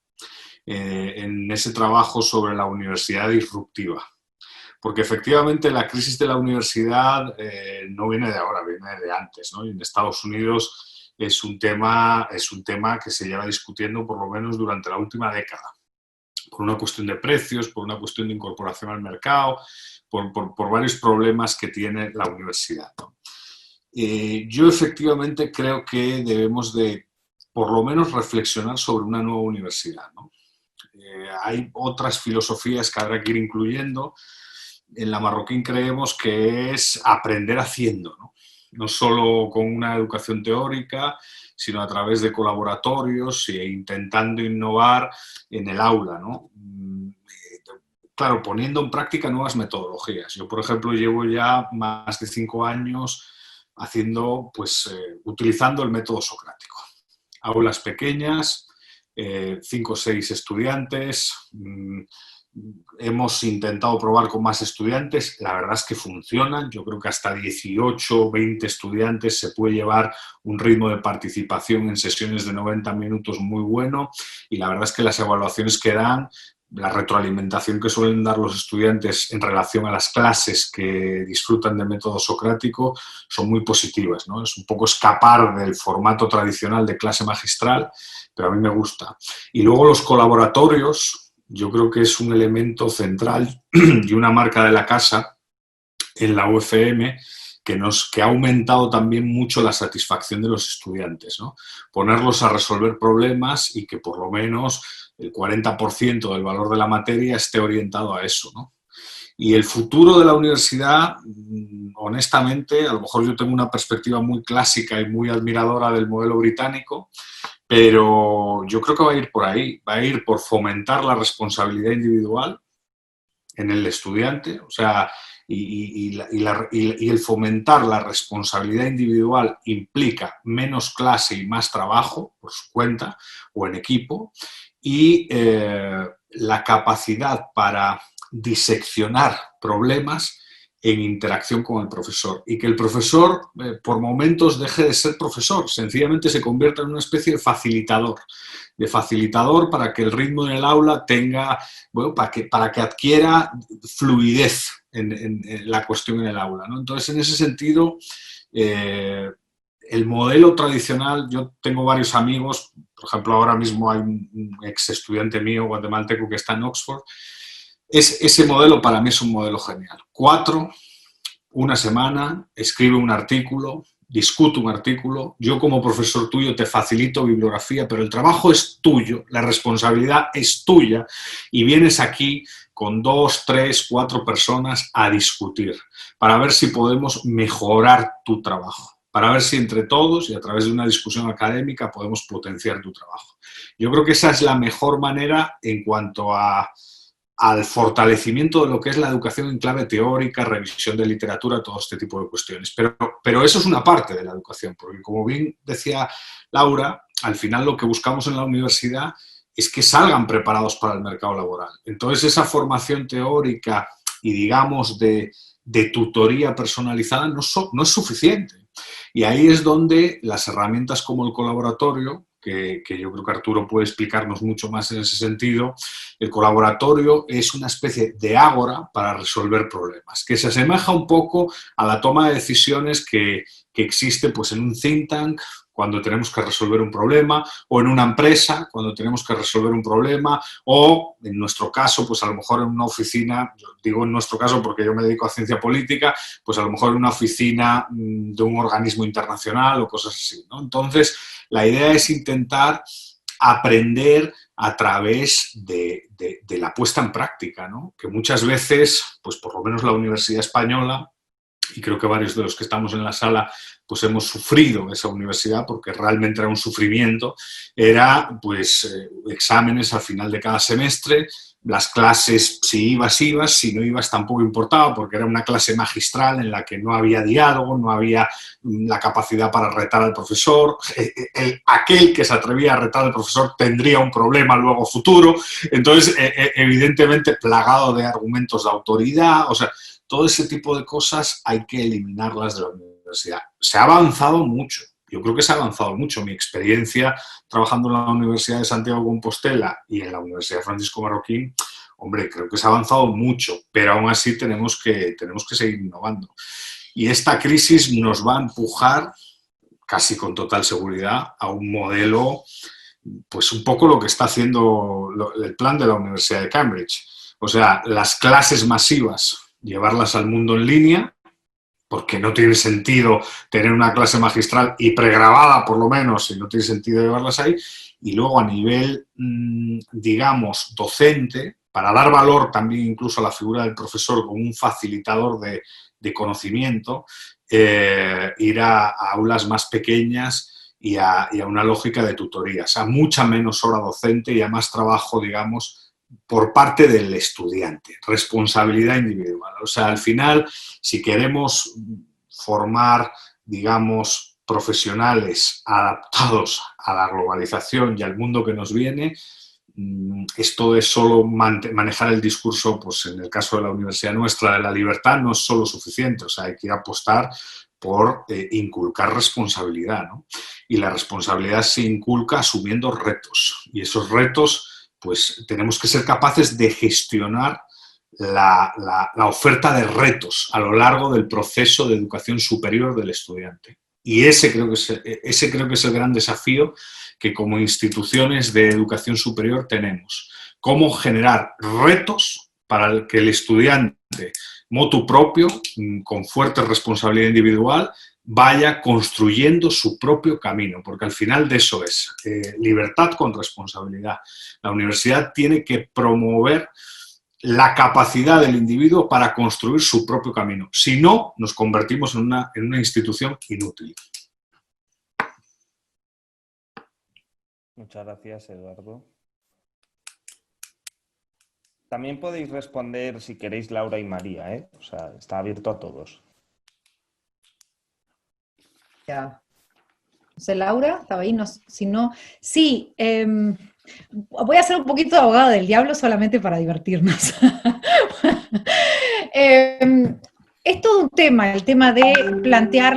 En ese trabajo sobre la universidad disruptiva. Porque efectivamente la crisis de la universidad no viene de ahora, viene de antes, ¿no? Y en Estados Unidos es un tema que se lleva discutiendo por lo menos durante la última década. Por una cuestión de precios, por una cuestión de incorporación al mercado, por varios problemas que tiene la universidad, ¿no? Yo efectivamente creo que debemos de, por lo menos, reflexionar sobre una nueva universidad, ¿no? Hay otras filosofías que habrá que ir incluyendo. En la Marroquín creemos que es aprender haciendo, ¿no? No solo con una educación teórica, sino a través de colaboratorios e intentando innovar en el aula, ¿no? Claro, poniendo en práctica nuevas metodologías. Yo, por ejemplo, llevo ya más de 5 años utilizando el método socrático. Aulas pequeñas, 5 o 6 estudiantes. Hemos intentado probar con más estudiantes, la verdad es que funcionan. Yo creo que hasta 18 o 20 estudiantes se puede llevar un ritmo de participación en sesiones de 90 minutos muy bueno, y la verdad es que las evaluaciones que dan, la retroalimentación que suelen dar los estudiantes en relación a las clases que disfrutan del método socrático son muy positivas, ¿no? Es un poco escapar del formato tradicional de clase magistral, pero a mí me gusta. Y luego los colaboratorios, yo creo que es un elemento central y una marca de la casa en la UFM que ha aumentado también mucho la satisfacción de los estudiantes, ¿no? Ponerlos a resolver problemas y que por lo menos el 40% del valor de la materia esté orientado a eso, ¿no? Y el futuro de la universidad, honestamente, a lo mejor yo tengo una perspectiva muy clásica y muy admiradora del modelo británico, pero yo creo que va a ir por ahí, va a ir por fomentar la responsabilidad individual en el estudiante, o sea, y el fomentar la responsabilidad individual implica menos clase y más trabajo por su cuenta o en equipo, y la capacidad para diseccionar problemas en interacción con el profesor, y que el profesor por momentos deje de ser profesor, sencillamente se convierta en una especie de facilitador para que el ritmo en el aula tenga, bueno, para que adquiera fluidez en la cuestión en el aula, ¿no? Entonces, en ese sentido, el modelo tradicional, yo tengo varios amigos, por ejemplo, ahora mismo hay un ex estudiante mío guatemalteco que está en Oxford. Ese modelo para mí es un modelo genial. 4, una semana, escribe un artículo, discuto un artículo, yo como profesor tuyo te facilito bibliografía, pero el trabajo es tuyo, la responsabilidad es tuya, y vienes aquí con 2, 3, 4 personas a discutir para ver si podemos mejorar tu trabajo, para ver si entre todos y a través de una discusión académica podemos potenciar tu trabajo. Yo creo que esa es la mejor manera en cuanto al fortalecimiento de lo que es la educación en clave teórica, revisión de literatura, todo este tipo de cuestiones. Pero eso es una parte de la educación, porque como bien decía Laura, al final lo que buscamos en la universidad es que salgan preparados para el mercado laboral. Entonces, esa formación teórica y, digamos, de tutoría personalizada no es suficiente. Y ahí es donde las herramientas como el colaboratorio, que yo creo que Arturo puede explicarnos mucho más en ese sentido, el colaboratorio es una especie de ágora para resolver problemas, que se asemeja un poco a la toma de decisiones que existe pues, en un think tank, cuando tenemos que resolver un problema, o en una empresa, cuando tenemos que resolver un problema, o en nuestro caso, pues a lo mejor en una oficina, digo en nuestro caso porque yo me dedico a ciencia política, pues a lo mejor en una oficina de un organismo internacional o cosas así, ¿no? Entonces, la idea es intentar aprender a través de la puesta en práctica, ¿no? Que muchas veces, pues por lo menos la Universidad Española, y creo que varios de los que estamos en la sala pues hemos sufrido esa universidad porque realmente era un sufrimiento, era pues exámenes al final de cada semestre, las clases, si ibas, si no ibas tampoco importaba porque era una clase magistral en la que no había diálogo, no había la capacidad para retar al profesor, aquel que se atrevía a retar al profesor tendría un problema luego futuro, entonces evidentemente plagado de argumentos de autoridad, o sea, todo ese tipo de cosas hay que eliminarlas de la universidad. Se ha avanzado mucho, yo creo que se ha avanzado mucho. Mi experiencia trabajando en la Universidad de Santiago de Compostela y en la Universidad Francisco Marroquín, hombre, creo que se ha avanzado mucho, pero aún así tenemos que seguir innovando. Y esta crisis nos va a empujar, casi con total seguridad, a un modelo, pues un poco lo que está haciendo el plan de la Universidad de Cambridge. O sea, las clases masivas, llevarlas al mundo en línea, porque no tiene sentido tener una clase magistral y pregrabada, por lo menos, y no tiene sentido llevarlas ahí. Y luego a nivel, digamos, docente, para dar valor también incluso a la figura del profesor como un facilitador de conocimiento, ir a aulas más pequeñas y a una lógica de tutorías, a mucha menos hora docente y a más trabajo, digamos, por parte del estudiante, responsabilidad individual. O sea, al final, si queremos formar, digamos, profesionales adaptados a la globalización y al mundo que nos viene, esto es solo manejar el discurso, pues en el caso de la universidad nuestra, de la libertad, no es solo suficiente, o sea, hay que ir a apostar por inculcar responsabilidad, ¿no? Y la responsabilidad se inculca asumiendo retos, y esos retos pues tenemos que ser capaces de gestionar la oferta de retos a lo largo del proceso de educación superior del estudiante. Y ese creo que es el gran desafío que como instituciones de educación superior tenemos. Cómo generar retos para que el estudiante, motu propio, con fuerte responsabilidad individual, vaya construyendo su propio camino, porque al final de eso es libertad con responsabilidad. La universidad tiene que promover la capacidad del individuo para construir su propio camino. Si no, nos convertimos en una institución inútil. Muchas gracias, Eduardo. También podéis responder, si queréis, Laura y María, ¿eh? O sea, está abierto a todos. Ya. No sé, Laura, ¿estaba ahí? No, si no... Sí, voy a ser un poquito abogado del diablo solamente para divertirnos. Es todo un tema, el tema de plantear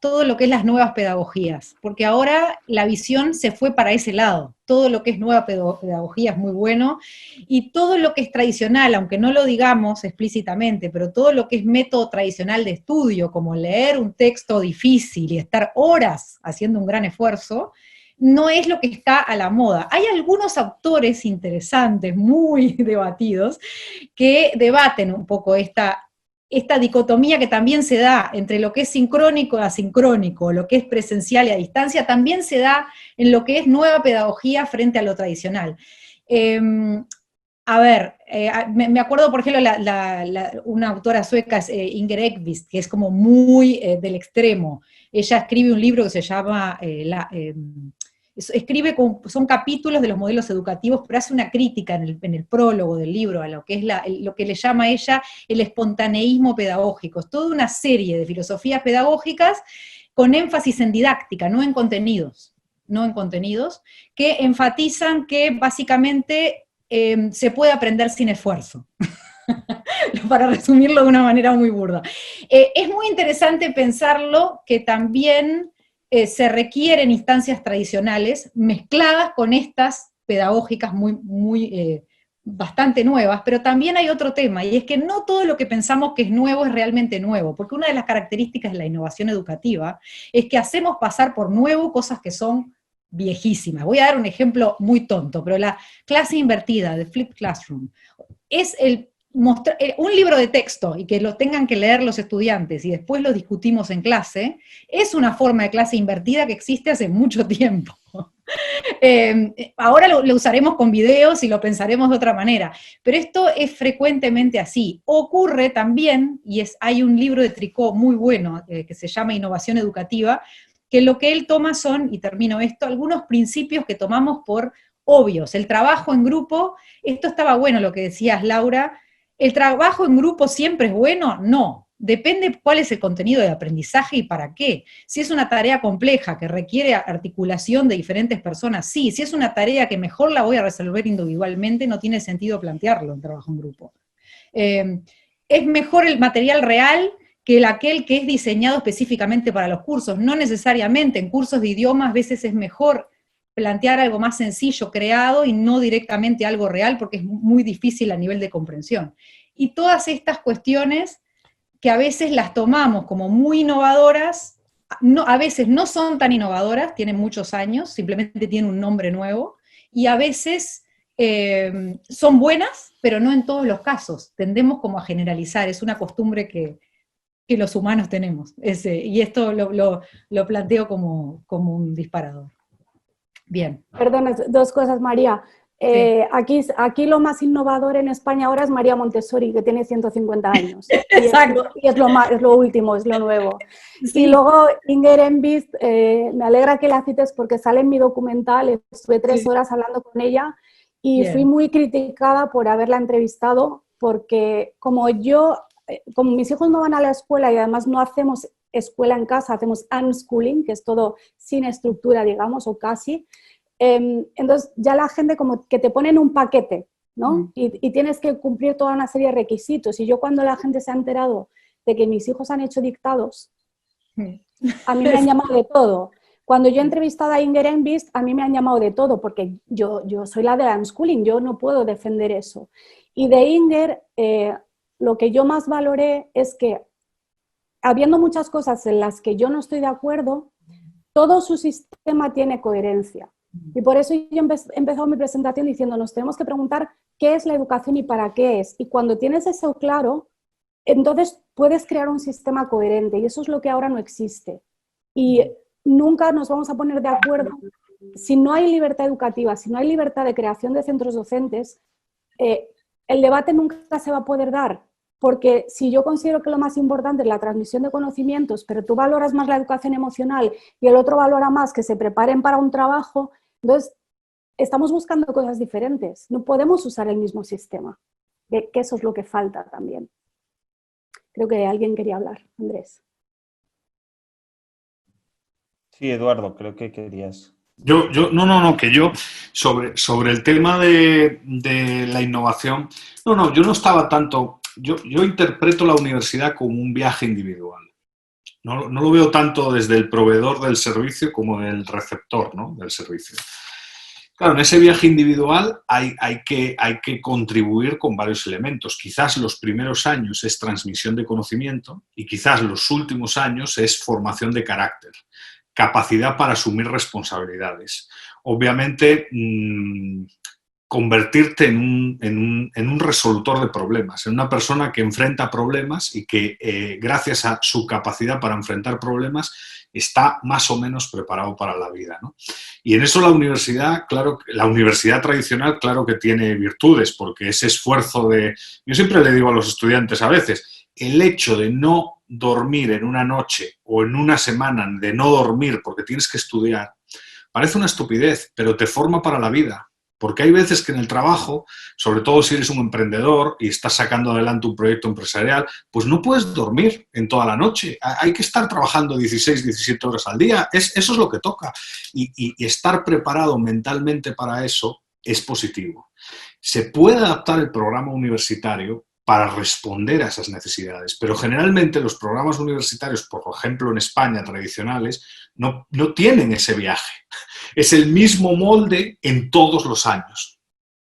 todo lo que es las nuevas pedagogías, porque ahora la visión se fue para ese lado. Todo lo que es nueva pedagogía es muy bueno, y todo lo que es tradicional, aunque no lo digamos explícitamente, pero todo lo que es método tradicional de estudio, como leer un texto difícil y estar horas haciendo un gran esfuerzo, no es lo que está a la moda. Hay algunos autores interesantes, muy debatidos, que debaten un poco esta dicotomía que también se da entre lo que es sincrónico y asincrónico, lo que es presencial y a distancia, también se da en lo que es nueva pedagogía frente a lo tradicional. Me acuerdo, por ejemplo, una autora sueca, Inger Ekvist, que es como muy del extremo. Ella escribe un libro que se llama son capítulos de los modelos educativos, pero hace una crítica en el prólogo del libro a lo que es lo que le llama ella el espontaneísmo pedagógico. Es toda una serie de filosofías pedagógicas con énfasis en didáctica, no en contenidos, que enfatizan que básicamente se puede aprender sin esfuerzo. Para resumirlo de una manera muy burda. Es muy interesante pensarlo que también se requieren instancias tradicionales mezcladas con estas pedagógicas bastante nuevas, pero también hay otro tema, y es que no todo lo que pensamos que es nuevo es realmente nuevo, porque una de las características de la innovación educativa es que hacemos pasar por nuevo cosas que son viejísimas. Voy a dar un ejemplo muy tonto, pero la clase invertida de Flipped Classroom es un libro de texto y que lo tengan que leer los estudiantes y después lo discutimos en clase, es una forma de clase invertida que existe hace mucho tiempo. Ahora lo usaremos con videos y lo pensaremos de otra manera, pero esto es frecuentemente así. Ocurre también, hay un libro de Tricot muy bueno que se llama Innovación Educativa, que lo que él toma son, y termino esto, algunos principios que tomamos por obvios. El trabajo en grupo, esto estaba bueno lo que decías, Laura. ¿El trabajo en grupo siempre es bueno? No. Depende cuál es el contenido de aprendizaje y para qué. Si es una tarea compleja que requiere articulación de diferentes personas, sí. Si es una tarea que mejor la voy a resolver individualmente, no tiene sentido plantearlo en trabajo en grupo. Es mejor el material real que aquel que es diseñado específicamente para los cursos. No necesariamente. En cursos de idiomas a veces es mejor plantear algo más sencillo, creado, y no directamente algo real, porque es muy difícil a nivel de comprensión. Y todas estas cuestiones que a veces las tomamos como muy innovadoras, a veces no son tan innovadoras, tienen muchos años, simplemente tienen un nombre nuevo, y a veces son buenas, pero no en todos los casos. Tendemos como a generalizar, es una costumbre que los humanos tenemos. Y esto lo planteo como un disparador. Bien. Perdón, dos cosas, María. Sí. Aquí lo más innovador en España ahora es María Montessori, que tiene 150 años. Exacto. Y es lo último, es lo nuevo. Sí. Y luego Inger Ekvist, me alegra que la cites porque sale en mi documental, estuve 3 horas hablando con ella y Bien. fui muy criticada por haberla entrevistado, porque como mis hijos no van a la escuela y además no hacemos escuela en casa, hacemos unschooling, que es todo sin estructura, digamos, o casi. Entonces ya la gente como que te pone en un paquete, ¿no? Y tienes que cumplir toda una serie de requisitos. Y yo cuando la gente se ha enterado de que mis hijos han hecho dictados, a mí me han llamado de todo. Cuando yo he entrevistado a Inger Ekvist, a mí me han llamado de todo, porque yo soy la de unschooling, yo no puedo defender eso. Y de Inger, lo que yo más valoré es que, habiendo muchas cosas en las que yo no estoy de acuerdo, todo su sistema tiene coherencia. Y por eso yo he empezado mi presentación diciendo, nos tenemos que preguntar qué es la educación y para qué es. Y cuando tienes eso claro, entonces puedes crear un sistema coherente. Y eso es lo que ahora no existe. Y nunca nos vamos a poner de acuerdo. Si no hay libertad educativa, si no hay libertad de creación de centros docentes, el debate nunca se va a poder dar, porque si yo considero que lo más importante es la transmisión de conocimientos, pero tú valoras más la educación emocional y el otro valora más que se preparen para un trabajo, entonces estamos buscando cosas diferentes. No podemos usar el mismo sistema, que eso es lo que falta también. Creo que alguien quería hablar, Andrés. Sí, Eduardo, creo que querías. Que yo, sobre el tema de la innovación, yo no estaba tanto, yo interpreto la universidad como un viaje individual. No lo veo tanto desde el proveedor del servicio como del receptor, ¿no?, del servicio. Claro, en ese viaje individual hay que contribuir con varios elementos. Quizás los primeros años es transmisión de conocimiento y quizás los últimos años es formación de carácter, capacidad para asumir responsabilidades. Obviamente, convertirte en un resolutor de problemas, en una persona que enfrenta problemas y que gracias a su capacidad para enfrentar problemas está más o menos preparado para la vida, ¿no? Y en eso la universidad tradicional, claro que tiene virtudes, porque ese esfuerzo yo siempre le digo a los estudiantes a veces, el hecho de no dormir en una noche o en una semana, de no dormir porque tienes que estudiar, parece una estupidez, pero te forma para la vida. Porque hay veces que en el trabajo, sobre todo si eres un emprendedor y estás sacando adelante un proyecto empresarial, pues no puedes dormir en toda la noche. Hay que estar trabajando 16, 17 horas al día. Eso es lo que toca. Y estar preparado mentalmente para eso es positivo. Se puede adaptar el programa universitario para responder a esas necesidades, pero generalmente los programas universitarios, por ejemplo en España, tradicionales, no tienen ese viaje. Es el mismo molde en todos los años.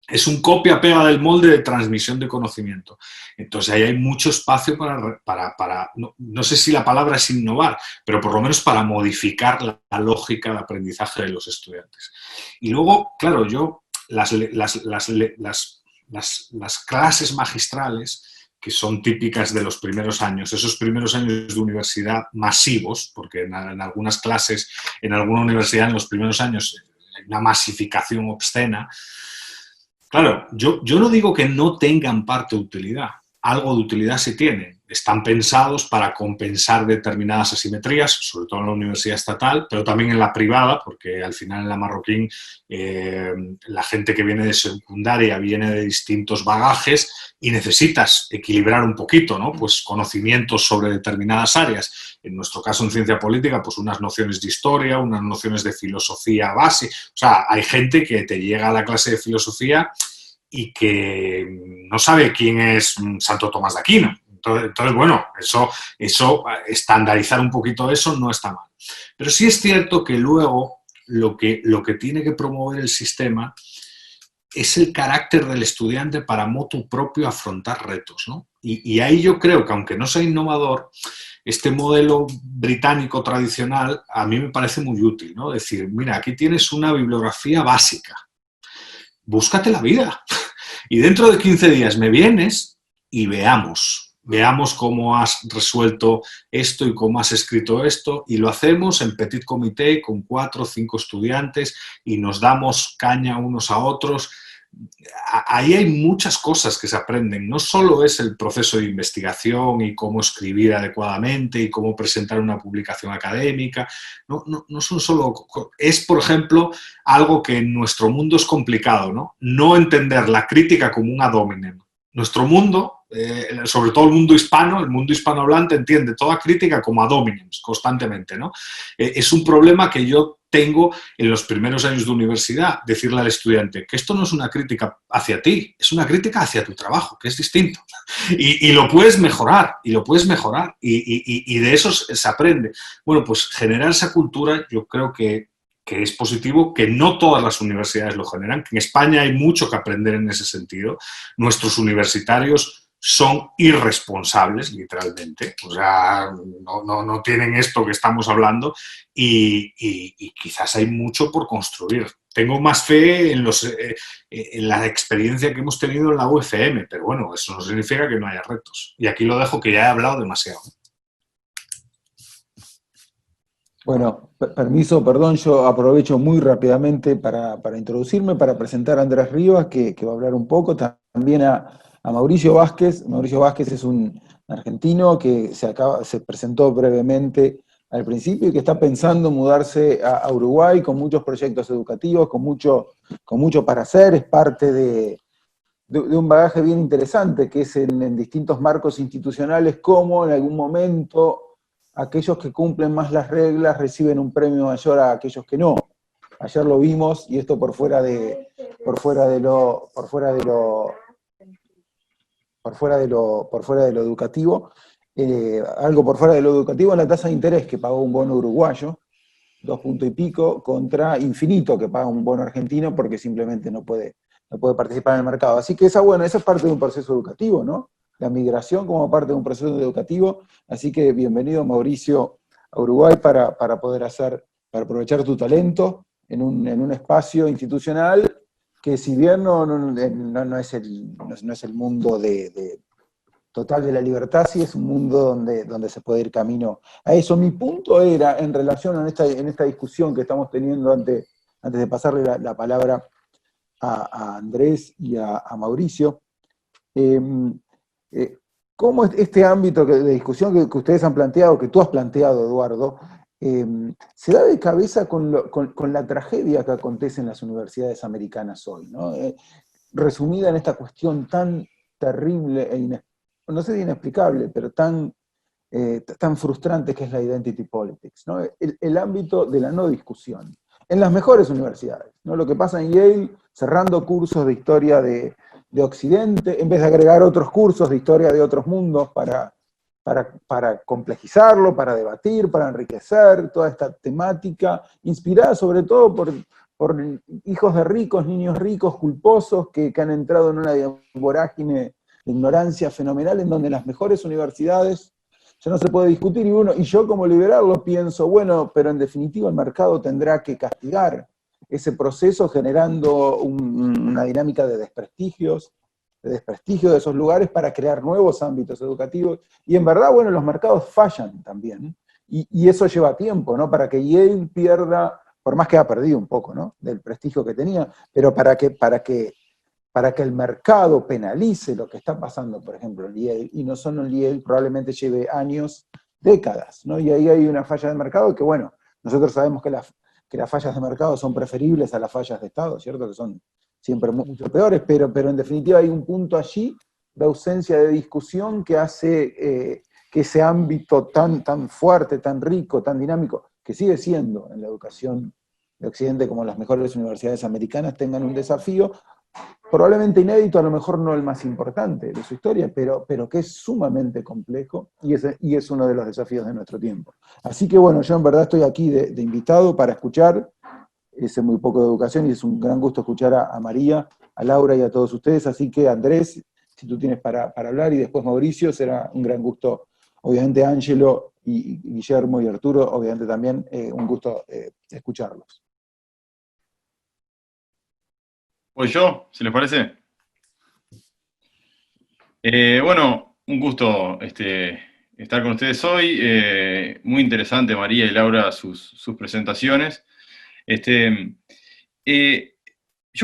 Es un copia-pega del molde de transmisión de conocimiento. Entonces ahí hay mucho espacio para no sé si la palabra es innovar, pero por lo menos para modificar la lógica de aprendizaje de los estudiantes. Y luego, claro, las clases magistrales, que son típicas de los primeros años, esos primeros años de universidad masivos, porque en algunas clases, en alguna universidad en los primeros años hay una masificación obscena. Claro, yo no digo que no tengan parte de utilidad, algo de utilidad sí tienen. Están pensados para compensar determinadas asimetrías, sobre todo en la universidad estatal, pero también en la privada, porque al final en la Marroquín la gente que viene de secundaria viene de distintos bagajes y necesitas equilibrar un poquito, ¿no? Pues conocimientos sobre determinadas áreas. En nuestro caso, en ciencia política, pues unas nociones de historia, unas nociones de filosofía base. O sea, hay gente que te llega a la clase de filosofía y que no sabe quién es Santo Tomás de Aquino. Entonces, bueno, eso, estandarizar un poquito eso no está mal. Pero sí es cierto que luego lo que tiene que promover el sistema es el carácter del estudiante para motu propio afrontar retos, ¿no? Y ahí yo creo que, aunque no sea innovador, este modelo británico tradicional a mí me parece muy útil, ¿no? Decir, mira, aquí tienes una bibliografía básica, búscate la vida. Y dentro de 15 días me vienes y veamos cómo has resuelto esto y cómo has escrito esto, y lo hacemos en petit comité con 4 o 5 estudiantes y nos damos caña unos a otros. Ahí hay muchas cosas que se aprenden. No solo es el proceso de investigación y cómo escribir adecuadamente y cómo presentar una publicación académica. No son solo... Es, por ejemplo, algo que en nuestro mundo es complicado, ¿no? No entender la crítica como un ad hominem. Nuestro mundo, sobre todo el mundo hispanohablante, entiende toda crítica como ad hominem constantemente, ¿no? Es un problema que yo tengo en los primeros años de universidad, decirle al estudiante que esto no es una crítica hacia ti, es una crítica hacia tu trabajo, que es distinto. Y lo puedes mejorar, y de eso se aprende. Bueno, pues generar esa cultura yo creo que es positivo, que no todas las universidades lo generan, que en España hay mucho que aprender en ese sentido. Nuestros universitarios son irresponsables, literalmente, o sea, no tienen esto que estamos hablando y quizás hay mucho por construir. Tengo más fe en la experiencia que hemos tenido en la UFM, pero bueno, eso no significa que no haya retos. Y aquí lo dejo, que ya he hablado demasiado. Bueno, permiso, perdón, yo aprovecho muy rápidamente para introducirme, para presentar a Andrés Rivas, que va a hablar un poco, también a a Mauricio Vázquez. Mauricio Vázquez es un argentino que se presentó brevemente al principio y que está pensando mudarse a Uruguay con muchos proyectos educativos, con mucho para hacer. Es parte de un bagaje bien interesante, que es en distintos marcos institucionales, como en algún momento aquellos que cumplen más las reglas reciben un premio mayor a aquellos que no. Ayer lo vimos, y esto por fuera de lo educativo, algo por fuera de lo educativo, en la tasa de interés que pagó un bono uruguayo, 2 puntos y pico, contra Infinito, que paga un bono argentino porque simplemente no puede participar en el mercado. Así que esa es parte de un proceso educativo, ¿no? La migración como parte de un proceso educativo. Así que bienvenido, Mauricio, a Uruguay para aprovechar tu talento en un espacio institucional que, si bien no es el mundo total de la libertad, sí es un mundo donde se puede ir camino a eso. Mi punto era, en relación a esta discusión que estamos teniendo antes de pasarle la palabra a Andrés y a Mauricio, cómo este ámbito de discusión que ustedes han planteado, que tú has planteado, Eduardo, se da de cabeza con la tragedia que acontece en las universidades americanas hoy, ¿no? Resumida en esta cuestión tan terrible no sé si inexplicable, pero tan frustrante que es la identity politics, ¿no? El ámbito de la no discusión. En las mejores universidades, ¿no? Lo que pasa en Yale, cerrando cursos de historia de Occidente, en vez de agregar otros cursos de historia de otros mundos para complejizarlo, para debatir, para enriquecer toda esta temática, inspirada sobre todo por hijos de ricos, niños ricos, culposos, que han entrado en una vorágine de ignorancia fenomenal, en donde las mejores universidades ya no se puede discutir, y yo como liberal lo pienso, bueno, pero en definitiva el mercado tendrá que castigar ese proceso generando una dinámica de desprestigio de esos lugares para crear nuevos ámbitos educativos, y en verdad, bueno, los mercados fallan también, y eso lleva tiempo, ¿no? Para que Yale pierda, por más que ha perdido un poco, ¿no?, del prestigio que tenía, pero para que el mercado penalice lo que está pasando, por ejemplo, en Yale, y no solo en Yale, probablemente lleve años, décadas, ¿no? Y ahí hay una falla de mercado que, bueno, nosotros sabemos que las fallas de mercado son preferibles a las fallas de Estado, ¿cierto? Que son siempre mucho peores, pero en definitiva hay un punto allí de ausencia de discusión que hace que ese ámbito tan fuerte, tan rico, tan dinámico, que sigue siendo en la educación de Occidente como las mejores universidades americanas, tengan un desafío probablemente inédito, a lo mejor no el más importante de su historia, pero que es sumamente complejo y es uno de los desafíos de nuestro tiempo. Así que bueno, yo en verdad estoy aquí de invitado para escuchar, sé muy poco de educación y es un gran gusto escuchar a María, a Laura y a todos ustedes, así que Andrés, si tú tienes para hablar, y después Mauricio, será un gran gusto, obviamente Ángelo y Guillermo y Arturo, obviamente también un gusto escucharlos. Pues yo, ¿se les parece? Bueno, un gusto estar con ustedes hoy. Muy interesante, María y Laura, sus presentaciones. Yo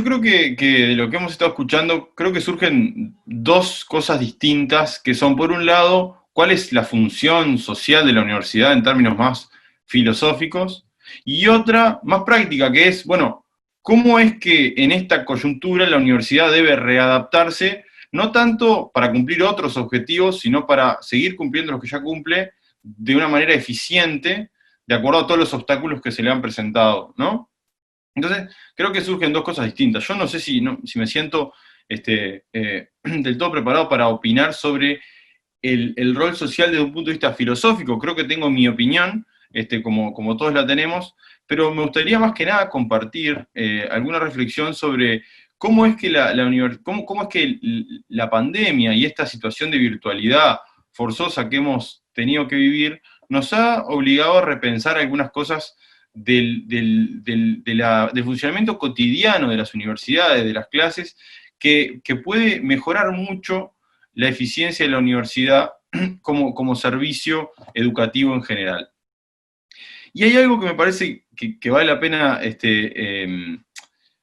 creo que de lo que hemos estado escuchando, creo que surgen dos cosas distintas, que son, por un lado, cuál es la función social de la universidad en términos más filosóficos, y otra más práctica, que es, bueno, ¿cómo es que en esta coyuntura la universidad debe readaptarse, no tanto para cumplir otros objetivos, sino para seguir cumpliendo los que ya cumple de una manera eficiente, de acuerdo a todos los obstáculos que se le han presentado, ¿no? Entonces, creo que surgen dos cosas distintas. Yo no sé si me siento del todo preparado para opinar sobre el rol social desde un punto de vista filosófico. Creo que tengo mi opinión, como todos la tenemos, pero me gustaría más que nada compartir alguna reflexión sobre cómo es que cómo es que la pandemia y esta situación de virtualidad forzosa que hemos tenido que vivir nos ha obligado a repensar algunas cosas del funcionamiento cotidiano de las universidades, de las clases, que puede mejorar mucho la eficiencia de la universidad como servicio educativo en general. Y hay algo que me parece que vale la pena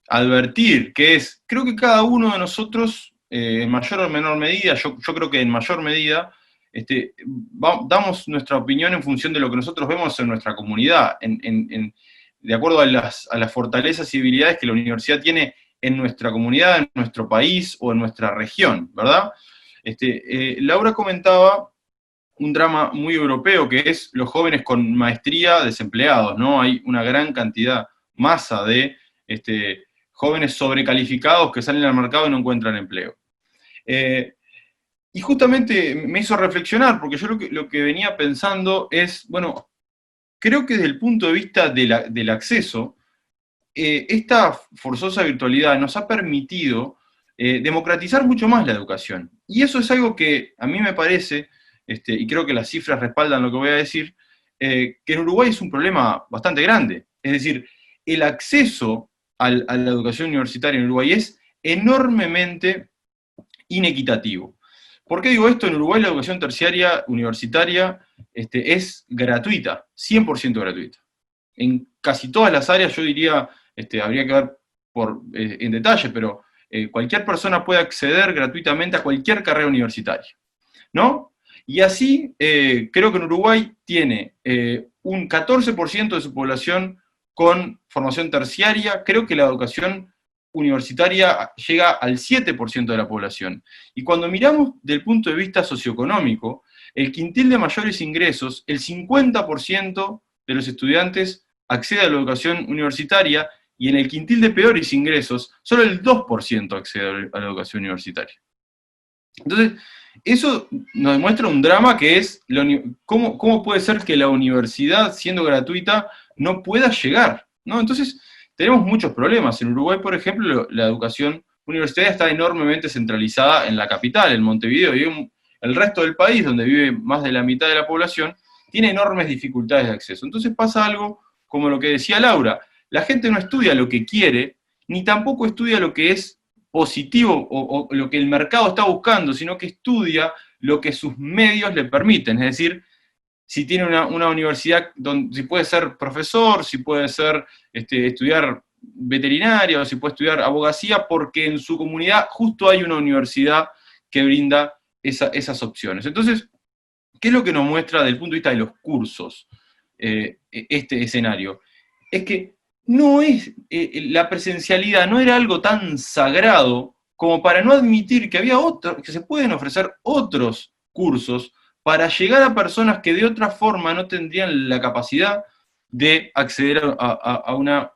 advertir, que es, creo que cada uno de nosotros en mayor o menor medida, yo creo que en mayor medida, damos nuestra opinión en función de lo que nosotros vemos en nuestra comunidad, de acuerdo a las fortalezas y debilidades que la universidad tiene en nuestra comunidad, en nuestro país o en nuestra región, ¿verdad? Laura comentaba un drama muy europeo, que es los jóvenes con maestría desempleados, ¿no? Hay una gran cantidad, masa de jóvenes sobrecalificados que salen al mercado y no encuentran empleo. Y justamente me hizo reflexionar, porque yo lo que venía pensando es, bueno, creo que desde el punto de vista del acceso, esta forzosa virtualidad nos ha permitido democratizar mucho más la educación. Y eso es algo que a mí me parece, y creo que las cifras respaldan lo que voy a decir, que en Uruguay es un problema bastante grande. Es decir, el acceso a la educación universitaria en Uruguay es enormemente inequitativo. ¿Por qué digo esto? En Uruguay la educación terciaria universitaria es gratuita, 100% gratuita. En casi todas las áreas, yo diría, habría que ver en detalle, pero cualquier persona puede acceder gratuitamente a cualquier carrera universitaria, ¿no? Y así, creo que en Uruguay tiene un 14% de su población con formación terciaria. Creo que la educación universitaria llega al 7% de la población. Y cuando miramos desde el punto de vista socioeconómico, el quintil de mayores ingresos, el 50% de los estudiantes accede a la educación universitaria, y en el quintil de peores ingresos, solo el 2% accede a la educación universitaria. Entonces, eso nos demuestra un drama que es, ¿cómo puede ser que la universidad, siendo gratuita, no pueda llegar, ¿no? Entonces, tenemos muchos problemas. En Uruguay, por ejemplo, la educación universitaria está enormemente centralizada en la capital, en Montevideo, y el resto del país, donde vive más de la mitad de la población, tiene enormes dificultades de acceso. Entonces pasa algo como lo que decía Laura: la gente no estudia lo que quiere, ni tampoco estudia lo que es positivo o lo que el mercado está buscando, sino que estudia lo que sus medios le permiten. Es decir, si tiene una universidad donde si puede ser profesor, si puede ser estudiar veterinaria, o si puede estudiar abogacía, porque en su comunidad justo hay una universidad que brinda esas opciones. Entonces, ¿qué es lo que nos muestra desde el punto de vista de los cursos este escenario? Es que no es, la presencialidad no era algo tan sagrado como para no admitir que que se pueden ofrecer otros cursos para llegar a personas que de otra forma no tendrían la capacidad de acceder a una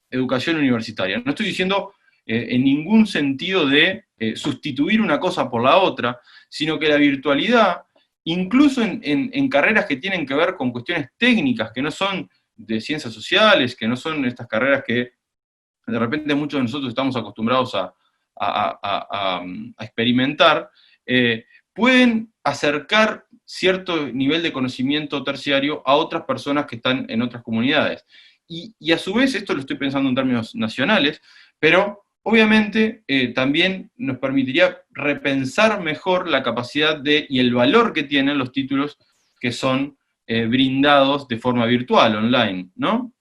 educación universitaria. No estoy diciendo en ningún sentido de sustituir una cosa por la otra, sino que la virtualidad, incluso en carreras que tienen que ver con cuestiones técnicas, que no son de ciencias sociales, que no son estas carreras que de repente muchos de nosotros estamos acostumbrados a experimentar, pueden acercar cierto nivel de conocimiento terciario a otras personas que están en otras comunidades. Y a su vez, esto lo estoy pensando en términos nacionales, pero obviamente también nos permitiría repensar mejor la capacidad y el valor que tienen los títulos que son brindados de forma virtual, online, ¿no?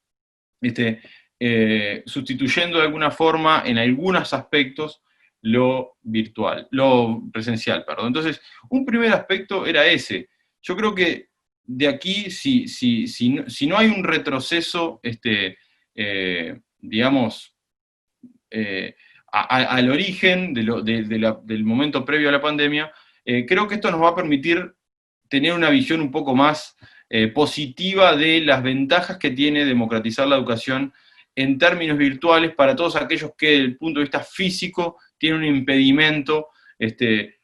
Sustituyendo de alguna forma, en algunos aspectos, lo presencial, perdón. Entonces, un primer aspecto era ese. Yo creo que de aquí, si no hay un retroceso, digamos, al origen del momento previo a la pandemia, creo que esto nos va a permitir tener una visión un poco más positiva de las ventajas que tiene democratizar la educación en términos virtuales para todos aquellos que desde el punto de vista físico tienen un impedimento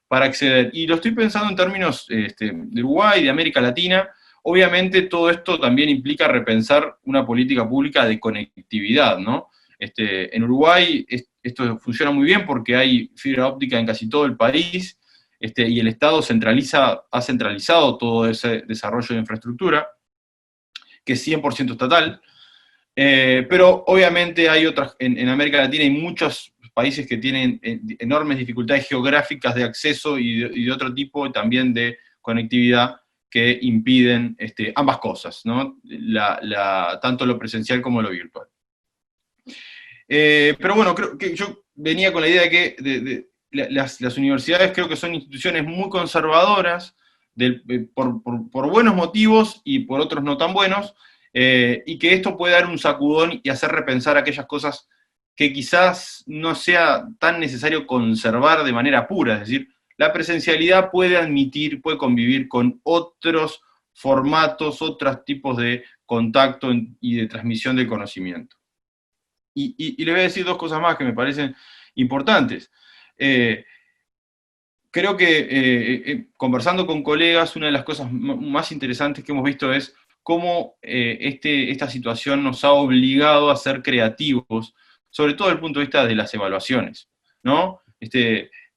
para acceder. Y lo estoy pensando en términos de Uruguay, de América Latina. Obviamente todo esto también implica repensar una política pública de conectividad, ¿no? En Uruguay esto funciona muy bien porque hay fibra óptica en casi todo el país, y el Estado ha centralizado todo ese desarrollo de infraestructura, que es 100% estatal, pero obviamente hay otras, en América Latina hay muchos países que tienen enormes dificultades geográficas de acceso y de otro tipo, también de conectividad, que impiden ambas cosas, ¿no? Tanto lo presencial como lo virtual. Pero bueno, creo que yo venía con la idea de que las universidades creo que son instituciones muy conservadoras, por buenos motivos y por otros no tan buenos, y que esto puede dar un sacudón y hacer repensar aquellas cosas que quizás no sea tan necesario conservar de manera pura. Es decir, la presencialidad puede admitir, puede convivir con otros formatos, otros tipos de contacto y de transmisión del conocimiento. Y le voy a decir dos cosas más que me parecen importantes. Creo que conversando con colegas, una de las cosas más interesantes que hemos visto es cómo esta situación nos ha obligado a ser creativos, sobre todo desde el punto de vista de las evaluaciones, ¿no?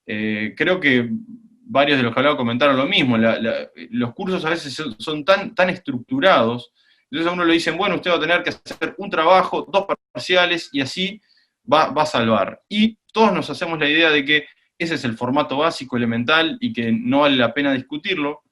Creo que varios de los que hablaba comentaron lo mismo, los cursos a veces son tan estructurados, entonces a uno le dicen, bueno, usted va a tener que hacer un trabajo, 2 parciales, y así va a salvar. Y todos nos hacemos la idea de que ese es el formato básico, elemental, y que no vale la pena discutirlo,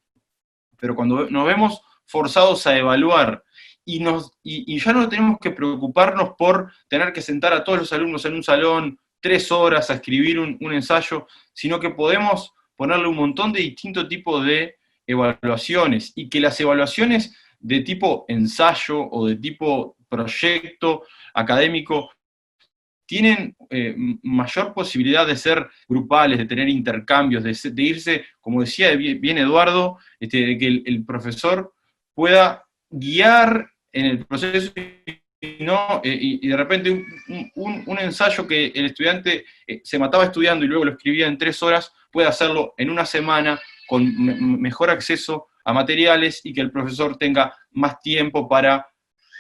pero cuando nos vemos forzados a evaluar, y ya no tenemos que preocuparnos por tener que sentar a todos los alumnos en un salón 3 horas a escribir un ensayo, sino que podemos ponerle un montón de distintos tipos de evaluaciones, y que las evaluaciones de tipo ensayo o de tipo proyecto académico tienen mayor posibilidad de ser grupales, de tener intercambios, de irse, como decía bien Eduardo, de que el profesor pueda guiar en el proceso y de repente un ensayo que el estudiante se mataba estudiando y luego lo escribía en 3 horas, puede hacerlo en una semana con mejor acceso a materiales y que el profesor tenga más tiempo para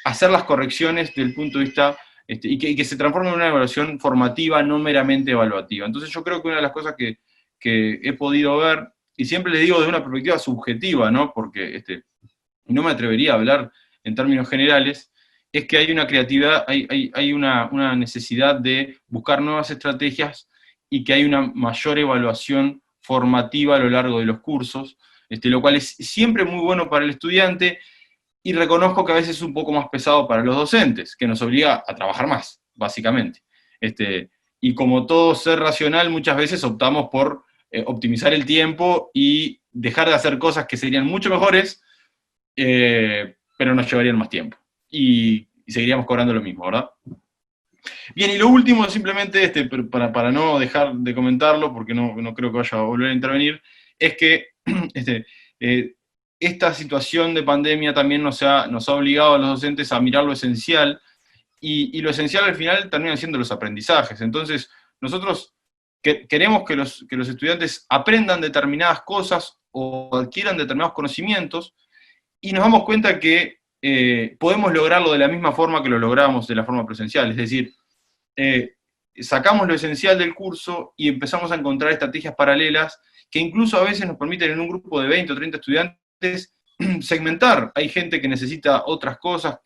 hacer las correcciones desde el punto de vista y que se transforme en una evaluación formativa, no meramente evaluativa. Entonces yo creo que una de las cosas que he podido ver, y siempre les digo desde una perspectiva subjetiva, ¿no? Porque no me atrevería a hablar en términos generales, es que hay una creatividad, hay una necesidad de buscar nuevas estrategias y que hay una mayor evaluación formativa a lo largo de los cursos, lo cual es siempre muy bueno para el estudiante, y reconozco que a veces es un poco más pesado para los docentes, que nos obliga a trabajar más, básicamente. Y como todo ser racional, muchas veces optamos por optimizar el tiempo y dejar de hacer cosas que serían mucho mejores, pero nos llevarían más tiempo. Y seguiríamos cobrando lo mismo, ¿verdad? Bien, y lo último, simplemente, para no dejar de comentarlo, porque no creo que vaya a volver a intervenir, es que esta situación de pandemia también nos ha obligado a los docentes a mirar lo esencial, y lo esencial al final terminan siendo los aprendizajes. Entonces, nosotros queremos que los estudiantes aprendan determinadas cosas o adquieran determinados conocimientos, y nos damos cuenta que podemos lograrlo de la misma forma que lo logramos de la forma presencial, es decir, sacamos lo esencial del curso y empezamos a encontrar estrategias paralelas que incluso a veces nos permiten en un grupo de 20 o 30 estudiantes segmentar. Hay gente que necesita otras cosas,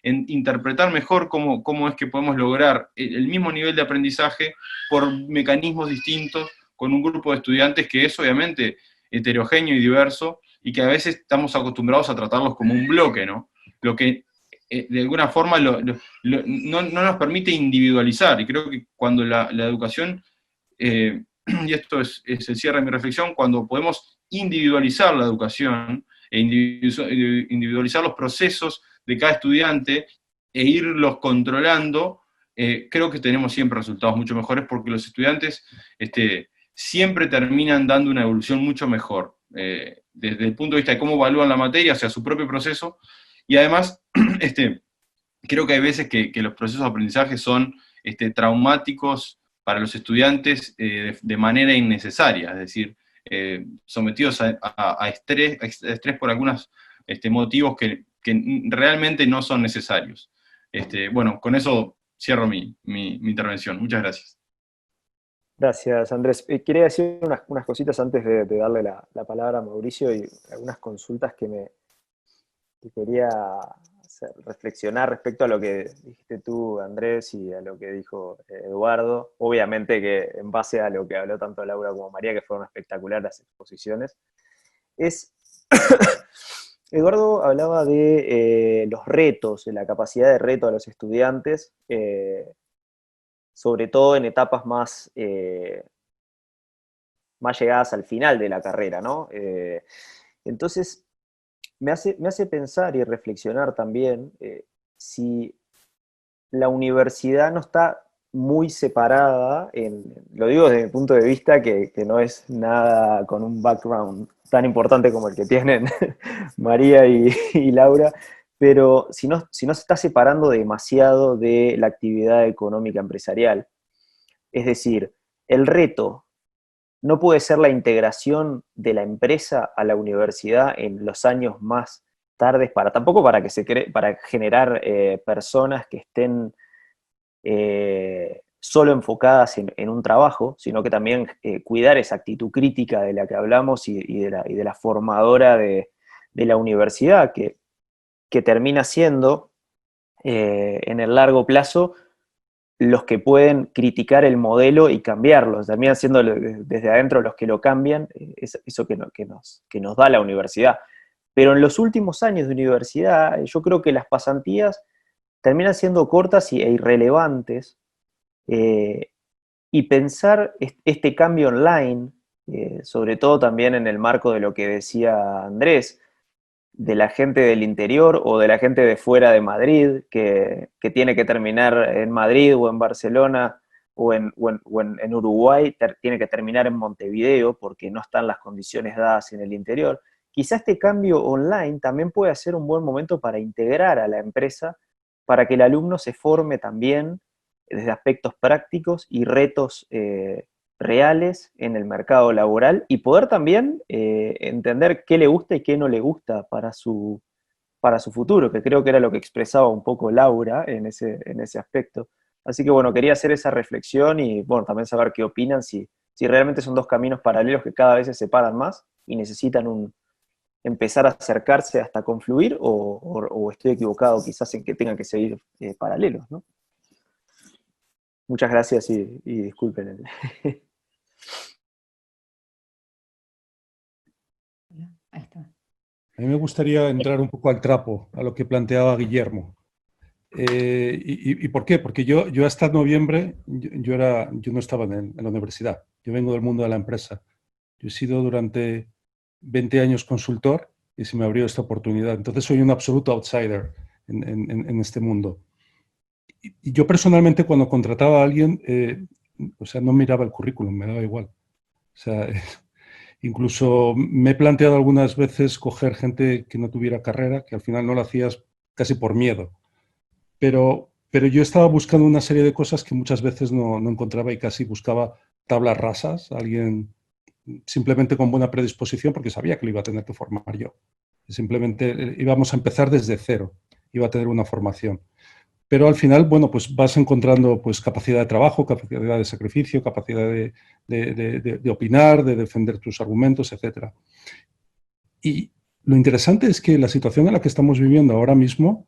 interpretar mejor cómo es que podemos lograr el mismo nivel de aprendizaje por mecanismos distintos con un grupo de estudiantes que es obviamente heterogéneo y diverso, y que a veces estamos acostumbrados a tratarlos como un bloque, ¿no? Lo que de alguna forma no nos permite individualizar, y creo que cuando la educación, y esto es el cierre de mi reflexión, cuando podemos individualizar la educación, e individualizar los procesos de cada estudiante, e irlos controlando, creo que tenemos siempre resultados mucho mejores, porque los estudiantes siempre terminan dando una evolución mucho mejor, desde el punto de vista de cómo evalúan la materia, o sea, su propio proceso, y además, creo que hay veces que los procesos de aprendizaje son traumáticos para los estudiantes de manera innecesaria, es decir, sometidos a estrés por algunos motivos que realmente no son necesarios. Bueno, con eso cierro mi intervención. Muchas gracias. Gracias, Andrés. Quería decir unas cositas antes de darle la palabra a Mauricio, y algunas consultas que quería reflexionar respecto a lo que dijiste tú, Andrés, y a lo que dijo Eduardo. Obviamente que en base a lo que habló tanto Laura como María, que fueron espectaculares las exposiciones, Eduardo hablaba de los retos, de la capacidad de reto de los estudiantes, sobre todo en etapas más más llegadas al final de la carrera, ¿no? Entonces, me hace pensar y reflexionar también si la universidad no está muy separada, lo digo desde mi punto de vista que no es nada con un background tan importante como el que tienen María y Laura, pero si no se está separando demasiado de la actividad económica empresarial. Es decir, el reto no puede ser la integración de la empresa a la universidad en los años más tardes, tampoco para para generar personas que estén solo enfocadas en un trabajo, sino que también cuidar esa actitud crítica de la que hablamos y de la formadora de la universidad, que termina siendo, en el largo plazo, los que pueden criticar el modelo y cambiarlo, terminan siendo desde adentro los que lo cambian, eso que nos da la universidad. Pero en los últimos años de universidad, yo creo que las pasantías terminan siendo cortas e irrelevantes, y pensar este cambio online, sobre todo también en el marco de lo que decía Andrés, de la gente del interior o de la gente de fuera de Madrid, que tiene que terminar en Madrid o en Barcelona o en Uruguay, tiene que terminar en Montevideo porque no están las condiciones dadas en el interior. Quizá este cambio online también puede ser un buen momento para integrar a la empresa, para que el alumno se forme también desde aspectos prácticos y retos reales en el mercado laboral, y poder también entender qué le gusta y qué no le gusta para su futuro, que creo que era lo que expresaba un poco Laura en ese aspecto. Así que bueno, quería hacer esa reflexión y bueno, también saber qué opinan, si realmente son dos caminos paralelos que cada vez se separan más y necesitan empezar a acercarse hasta confluir, o estoy equivocado quizás en que tengan que seguir paralelos, ¿no? Muchas gracias y disculpen. Ahí está. A mí me gustaría entrar un poco al trapo, a lo que planteaba Guillermo. ¿Y por qué? Porque yo hasta noviembre, yo no estaba en la universidad. Yo vengo del mundo de la empresa. Yo he sido durante 20 años consultor y se me abrió esta oportunidad. Entonces soy un absoluto outsider en este mundo. Y yo personalmente, cuando contrataba a alguien, o sea, no miraba el currículum, me daba igual. O sea, incluso me he planteado algunas veces coger gente que no tuviera carrera, que al final no lo hacías casi por miedo. Pero yo estaba buscando una serie de cosas que muchas veces no encontraba, y casi buscaba tablas rasas, alguien simplemente con buena predisposición, porque sabía que lo iba a tener que formar yo. Simplemente íbamos a empezar desde cero, iba a tener una formación. Pero al final, bueno, pues vas encontrando pues, capacidad de trabajo, capacidad de sacrificio, capacidad de opinar, de defender tus argumentos, etc. Y lo interesante es que la situación en la que estamos viviendo ahora mismo,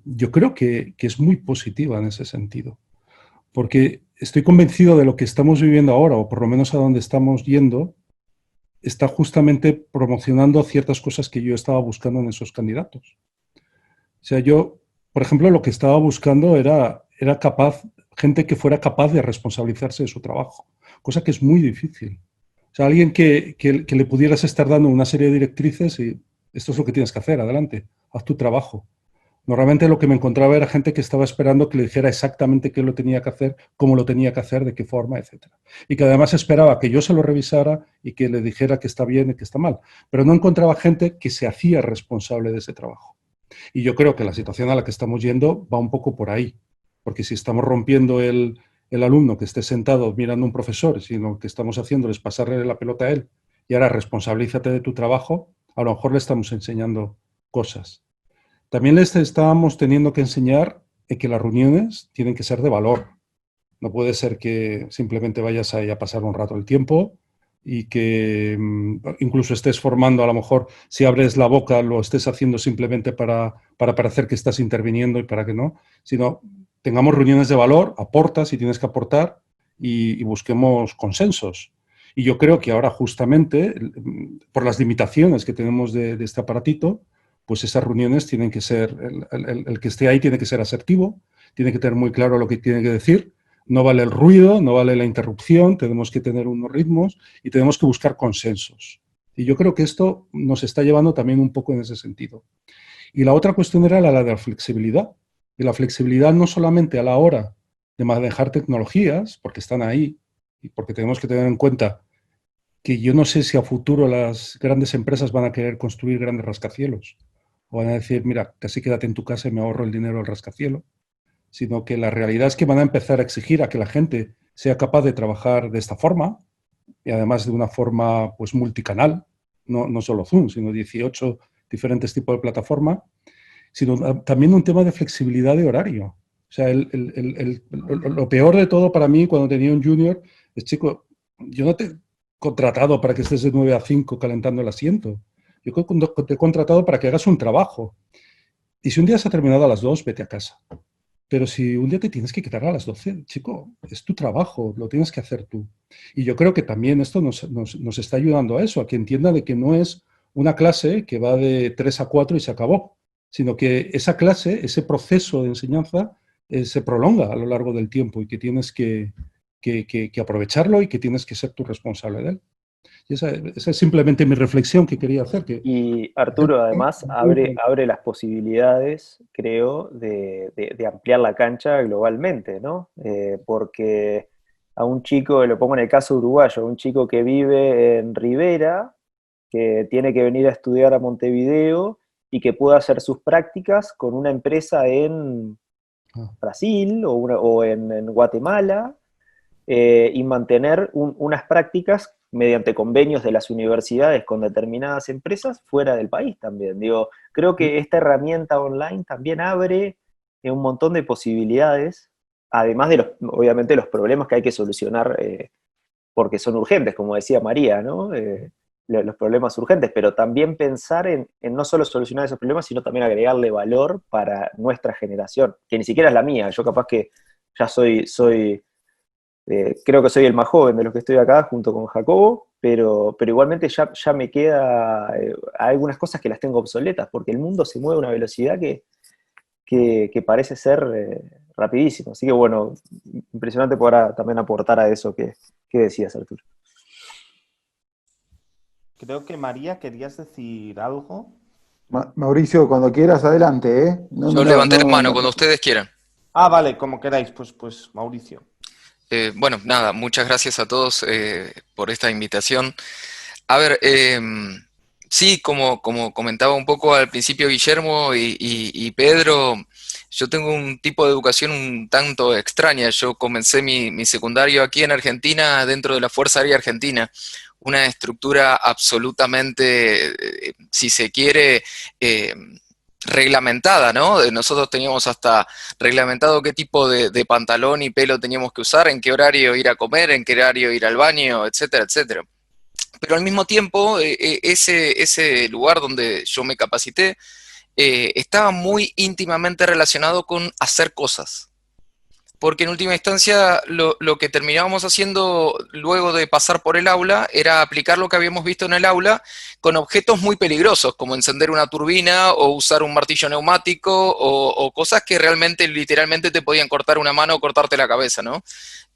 yo creo que es muy positiva en ese sentido. Porque estoy convencido de lo que estamos viviendo ahora, o por lo menos a donde estamos yendo, está justamente promocionando ciertas cosas que yo estaba buscando en esos candidatos. O sea, yo, por ejemplo, lo que estaba buscando era gente que fuera capaz de responsabilizarse de su trabajo, cosa que es muy difícil. O sea, alguien que le pudieras estar dando una serie de directrices y esto es lo que tienes que hacer, adelante, haz tu trabajo. Normalmente lo que me encontraba era gente que estaba esperando que le dijera exactamente qué lo tenía que hacer, cómo lo tenía que hacer, de qué forma, etc. Y que además esperaba que yo se lo revisara y que le dijera que está bien y que está mal. Pero no encontraba gente que se hacía responsable de ese trabajo. Y yo creo que la situación a la que estamos yendo va un poco por ahí. Porque si estamos rompiendo el alumno que esté sentado mirando a un profesor, sino lo que estamos haciendo es pasarle la pelota a él y ahora responsabilízate de tu trabajo, a lo mejor le estamos enseñando cosas. También les estábamos teniendo que enseñar que las reuniones tienen que ser de valor. No puede ser que simplemente vayas ahí a pasar un rato el tiempo y que incluso estés formando, a lo mejor, si abres la boca, lo estés haciendo simplemente para parecer que estás interviniendo y para que no, sino tengamos reuniones de valor, aporta si tienes que aportar y busquemos consensos. Y yo creo que ahora justamente, por las limitaciones que tenemos de este aparatito, pues esas reuniones tienen que ser, el que esté ahí tiene que ser asertivo, tiene que tener muy claro lo que tiene que decir, No vale el ruido, no vale la interrupción, tenemos que tener unos ritmos y tenemos que buscar consensos. Y yo creo que esto nos está llevando también un poco en ese sentido. Y la otra cuestión era la de la flexibilidad. Y la flexibilidad no solamente a la hora de manejar tecnologías, porque están ahí, y porque tenemos que tener en cuenta que yo no sé si a futuro las grandes empresas van a querer construir grandes rascacielos, o van a decir, mira, casi quédate en tu casa y me ahorro el dinero del rascacielos, sino que la realidad es que van a empezar a exigir a que la gente sea capaz de trabajar de esta forma, y además de una forma pues multicanal, no solo Zoom, sino 18 diferentes tipos de plataforma, sino también un tema de flexibilidad de horario. O sea, lo peor de todo para mí cuando tenía un junior es, chico, yo no te he contratado para que estés de 9 a 5 calentando el asiento. Yo te he contratado para que hagas un trabajo. Y si un día se ha terminado a las 2, vete a casa. Pero si un día te tienes que quedar a las 12, chico, es tu trabajo, lo tienes que hacer tú. Y yo creo que también esto nos está ayudando a eso, a que entienda de que no es una clase que va de 3 a 4 y se acabó, sino que esa clase, ese proceso de enseñanza, se prolonga a lo largo del tiempo y que tienes que aprovecharlo y que tienes que ser tú responsable de él. Y esa es simplemente mi reflexión que quería hacer. Y Arturo, además, abre las posibilidades, creo, de ampliar la cancha globalmente, ¿no? Porque a un chico, lo pongo en el caso uruguayo, un chico que vive en Rivera, que tiene que venir a estudiar a Montevideo y que pueda hacer sus prácticas con una empresa en Brasil o en Guatemala, y mantener unas prácticas mediante convenios de las universidades con determinadas empresas fuera del país también. Digo, creo que esta herramienta online también abre un montón de posibilidades, además de obviamente los problemas que hay que solucionar porque son urgentes, como decía María, ¿no? Los problemas urgentes, pero también pensar en no solo solucionar esos problemas, sino también agregarle valor para nuestra generación, que ni siquiera es la mía. Yo capaz que ya creo que soy el más joven de los que estoy acá, junto con Jacobo, pero igualmente ya me queda algunas cosas que las tengo obsoletas, porque el mundo se mueve a una velocidad que parece ser rapidísima. Así que bueno, impresionante poder también aportar a eso que decías, Arturo. Creo que María, ¿querías decir algo? Mauricio, cuando quieras, adelante, ¿eh? Yo levanté la mano cuando ustedes quieran. Ah, vale, como queráis, pues Mauricio. Bueno, nada, muchas gracias a todos por esta invitación. A ver, sí, como comentaba un poco al principio Guillermo y Pedro, yo tengo un tipo de educación un tanto extraña. Yo comencé mi secundario aquí en Argentina, dentro de la Fuerza Aérea Argentina, una estructura absolutamente, si se quiere, reglamentada, ¿no? Nosotros teníamos hasta reglamentado qué tipo de pantalón y pelo teníamos que usar, en qué horario ir a comer, en qué horario ir al baño, etcétera, etcétera. Pero al mismo tiempo, ese lugar donde yo me capacité estaba muy íntimamente relacionado con hacer cosas. Porque en última instancia lo que terminábamos haciendo luego de pasar por el aula era aplicar lo que habíamos visto en el aula con objetos muy peligrosos, como encender una turbina o usar un martillo neumático o cosas que realmente, literalmente te podían cortar una mano o cortarte la cabeza, ¿no?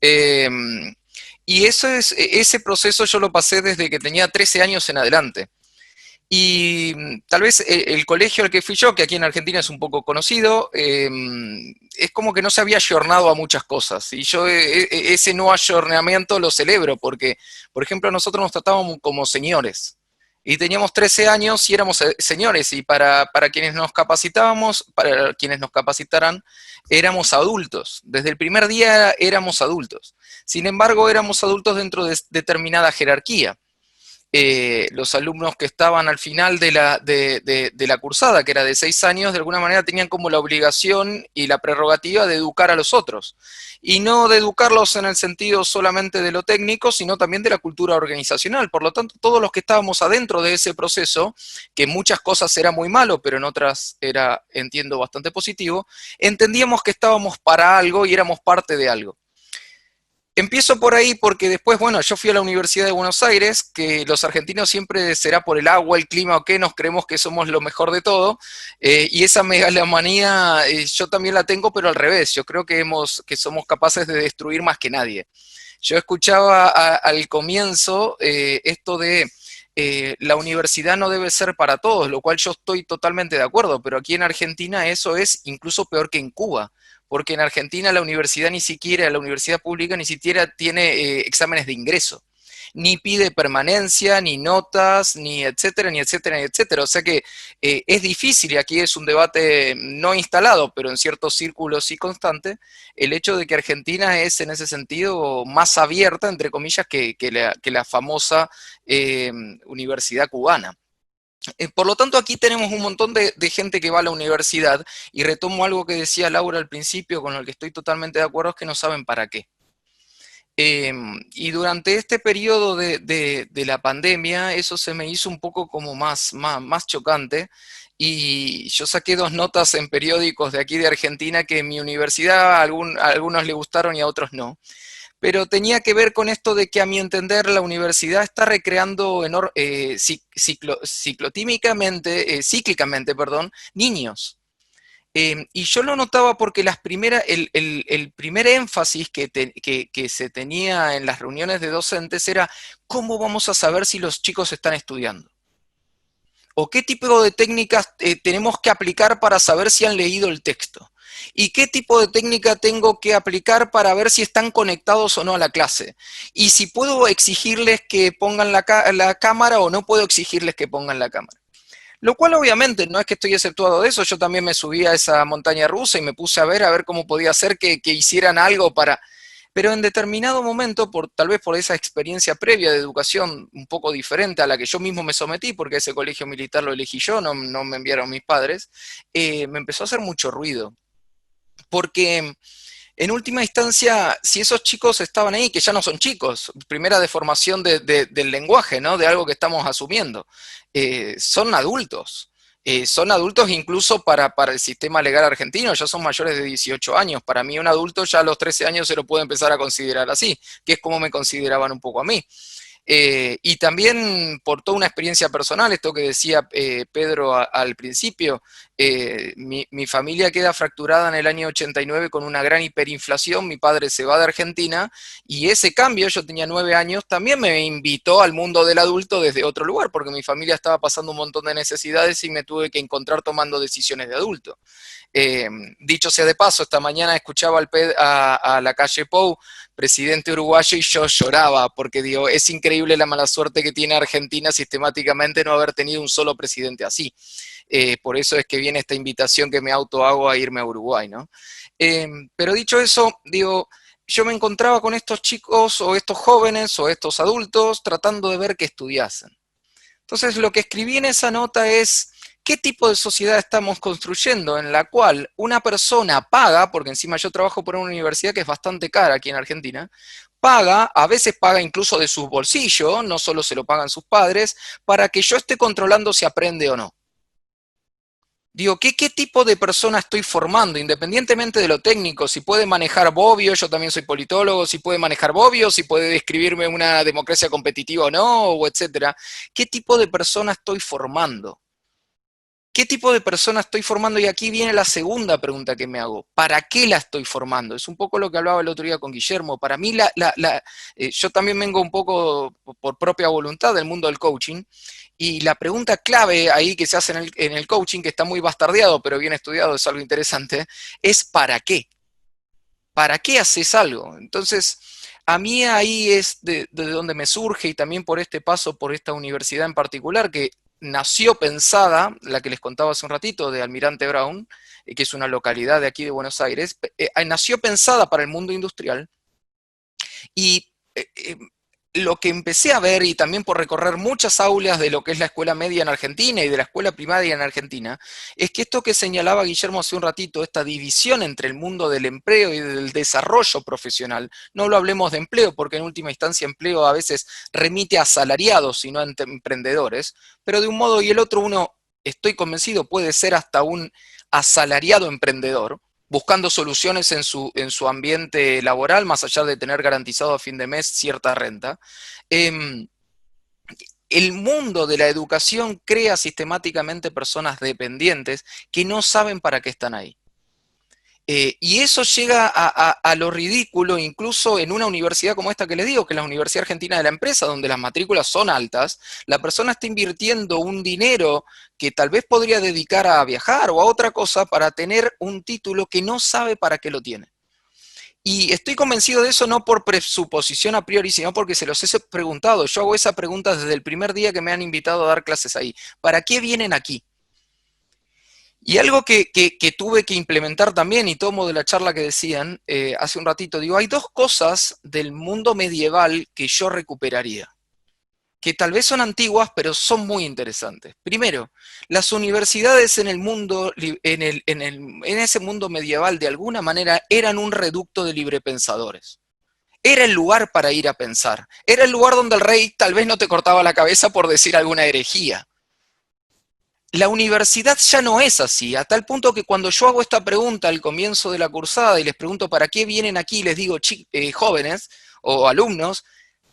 Y ese proceso yo lo pasé desde que tenía 13 años en adelante. Y tal vez el colegio al que fui yo, que aquí en Argentina es un poco conocido, es como que no se había ayornado a muchas cosas. Y yo ese no ayornamiento lo celebro porque, por ejemplo, nosotros nos tratábamos como señores. Y teníamos 13 años y éramos señores. Y para quienes nos capacitábamos, para quienes nos capacitaran, éramos adultos. Desde el primer día éramos adultos. Sin embargo, éramos adultos dentro de determinada jerarquía. Los alumnos que estaban al final de la cursada, que era de 6 años, de alguna manera tenían como la obligación y la prerrogativa de educar a los otros. Y no de educarlos en el sentido solamente de lo técnico, sino también de la cultura organizacional. Por lo tanto, todos los que estábamos adentro de ese proceso, que en muchas cosas era muy malo, pero en otras era, entiendo, bastante positivo, entendíamos que estábamos para algo y éramos parte de algo. Empiezo por ahí porque después, bueno, yo fui a la Universidad de Buenos Aires, que los argentinos siempre será por el agua, el clima o qué, nos creemos que somos lo mejor de todo, y esa megalomanía yo también la tengo, pero al revés, yo creo que somos capaces de destruir más que nadie. Yo escuchaba al comienzo esto de la universidad no debe ser para todos, lo cual yo estoy totalmente de acuerdo, pero aquí en Argentina eso es incluso peor que en Cuba, porque en Argentina la universidad pública ni siquiera tiene exámenes de ingreso, ni pide permanencia, ni notas, ni etcétera, ni etcétera, ni etcétera. O sea que es difícil, y aquí es un debate no instalado, pero en ciertos círculos sí constante, el hecho de que Argentina es en ese sentido más abierta, entre comillas, que la famosa universidad cubana. Por lo tanto, aquí tenemos un montón de gente que va a la universidad, y retomo algo que decía Laura al principio, con el que estoy totalmente de acuerdo, es que no saben para qué. Y durante este periodo de la pandemia, eso se me hizo un poco como más chocante, y yo saqué 2 notas en periódicos de aquí de Argentina que en mi universidad a algunos le gustaron y a otros no. Pero tenía que ver con esto de que, a mi entender, la universidad está recreando cíclicamente, perdón, niños. Y yo lo notaba porque el primer énfasis que se tenía en las reuniones de docentes era cómo vamos a saber si los chicos están estudiando. O qué tipo de técnicas tenemos que aplicar para saber si han leído el texto. ¿Y qué tipo de técnica tengo que aplicar para ver si están conectados o no a la clase? Y si puedo exigirles que pongan la cámara o no puedo exigirles que pongan la cámara. Lo cual obviamente no es que estoy exceptuado de eso, yo también me subí a esa montaña rusa y me puse a ver cómo podía hacer que hicieran algo para... Pero en determinado momento, tal vez por esa experiencia previa de educación un poco diferente a la que yo mismo me sometí, porque ese colegio militar lo elegí yo, no me enviaron mis padres, me empezó a hacer mucho ruido. Porque en última instancia, si esos chicos estaban ahí, que ya no son chicos, primera deformación del lenguaje, ¿no? De algo que estamos asumiendo, son adultos. Son adultos incluso para el sistema legal argentino, ya son mayores de 18 años. Para mí un adulto ya a los 13 años se lo puede empezar a considerar así, que es como me consideraban un poco a mí. Y también por toda una experiencia personal, esto que decía Pedro al principio, mi familia queda fracturada en el año 89 con una gran hiperinflación, mi padre se va de Argentina, y ese cambio, yo tenía 9 años, también me invitó al mundo del adulto desde otro lugar, porque mi familia estaba pasando un montón de necesidades y me tuve que encontrar tomando decisiones de adulto. Dicho sea de paso, esta mañana escuchaba a Lacalle Pou, presidente uruguayo, y yo lloraba, porque digo, es increíble la mala suerte que tiene Argentina sistemáticamente no haber tenido un solo presidente así. Por eso es que viene esta invitación que me autohago a irme a Uruguay, ¿no? Pero dicho eso, digo, yo me encontraba con estos chicos, o estos jóvenes, o estos adultos, tratando de ver qué estudiasen. Entonces, lo que escribí en esa nota es... ¿Qué tipo de sociedad estamos construyendo en la cual una persona paga, porque encima yo trabajo por una universidad que es bastante cara aquí en Argentina, a veces paga incluso de su bolsillo, no solo se lo pagan sus padres, para que yo esté controlando si aprende o no? Digo, ¿qué tipo de persona estoy formando? Independientemente de lo técnico, si puede manejar Bobbio, yo también soy politólogo, si puede manejar Bobbio, si puede describirme una democracia competitiva o no, o etcétera. ¿Qué tipo de persona estoy formando? ¿Qué tipo de persona estoy formando? Y aquí viene la segunda pregunta que me hago. ¿Para qué la estoy formando? Es un poco lo que hablaba el otro día con Guillermo. Para mí, yo también vengo un poco por propia voluntad del mundo del coaching, y la pregunta clave ahí que se hace en el coaching, que está muy bastardeado, pero bien estudiado, es algo interesante, es ¿para qué? ¿Para qué haces algo? Entonces, a mí ahí es de donde me surge, y también por este paso por esta universidad en particular, que nació pensada, la que les contaba hace un ratito, de Almirante Brown, que es una localidad de aquí de Buenos Aires, nació pensada para el mundo industrial, y lo que empecé a ver, y también por recorrer muchas aulas de lo que es la escuela media en Argentina y de la escuela primaria en Argentina, es que esto que señalaba Guillermo hace un ratito, esta división entre el mundo del empleo y del desarrollo profesional, no lo hablemos de empleo, porque en última instancia empleo a veces remite a asalariados y no a emprendedores, pero de un modo y el otro uno, estoy convencido, puede ser hasta un asalariado emprendedor, buscando soluciones en su ambiente laboral, más allá de tener garantizado a fin de mes cierta renta. El mundo de la educación crea sistemáticamente personas dependientes que no saben para qué están ahí. Y eso llega a lo ridículo, incluso en una universidad como esta que les digo, que es la Universidad Argentina de la Empresa, donde las matrículas son altas, la persona está invirtiendo un dinero que tal vez podría dedicar a viajar o a otra cosa para tener un título que no sabe para qué lo tiene. Y estoy convencido de eso no por presuposición a priori, sino porque se los he preguntado. Yo hago esa pregunta desde el primer día que me han invitado a dar clases ahí. ¿Para qué vienen aquí? Y algo que tuve que implementar también, y tomo de la charla que decían hace un ratito, digo, hay dos cosas del mundo medieval que yo recuperaría, que tal vez son antiguas, pero son muy interesantes. Primero, las universidades en el mundo, en ese mundo medieval, de alguna manera, eran un reducto de librepensadores. Era el lugar para ir a pensar. Era el lugar donde el rey tal vez no te cortaba la cabeza por decir alguna herejía. La universidad ya no es así, a tal punto que cuando yo hago esta pregunta al comienzo de la cursada y les pregunto para qué vienen aquí, les digo, jóvenes o alumnos,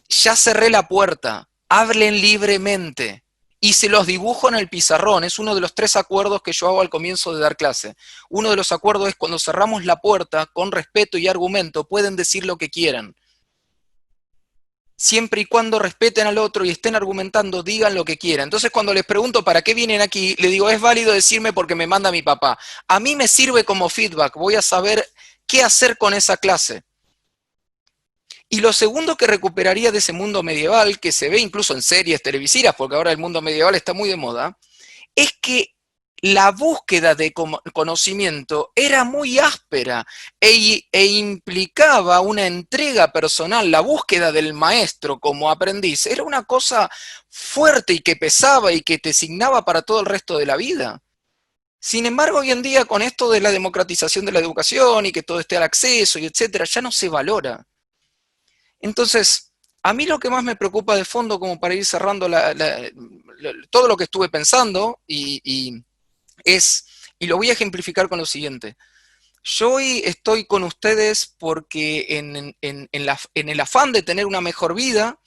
ya cerré la puerta, hablen libremente. Y se los dibujo en el pizarrón, es uno de los 3 acuerdos que yo hago al comienzo de dar clase. Uno de los acuerdos es cuando cerramos la puerta, con respeto y argumento, pueden decir lo que quieran. Siempre y cuando respeten al otro y estén argumentando, digan lo que quieran. Entonces cuando les pregunto para qué vienen aquí, les digo, es válido decirme porque me manda mi papá. A mí me sirve como feedback, voy a saber qué hacer con esa clase. Y lo segundo que recuperaría de ese mundo medieval, que se ve incluso en series televisivas, porque ahora el mundo medieval está muy de moda, es que la búsqueda de conocimiento era muy áspera e implicaba una entrega personal. La búsqueda del maestro como aprendiz era una cosa fuerte y que pesaba y que te signaba para todo el resto de la vida. Sin embargo, hoy en día, con esto de la democratización de la educación y que todo esté al acceso y etcétera, ya no se valora. Entonces, a mí lo que más me preocupa de fondo, como para ir cerrando todo lo que estuve pensando, y lo voy a ejemplificar con lo siguiente. Yo hoy estoy con ustedes porque en el afán de tener una mejor vida,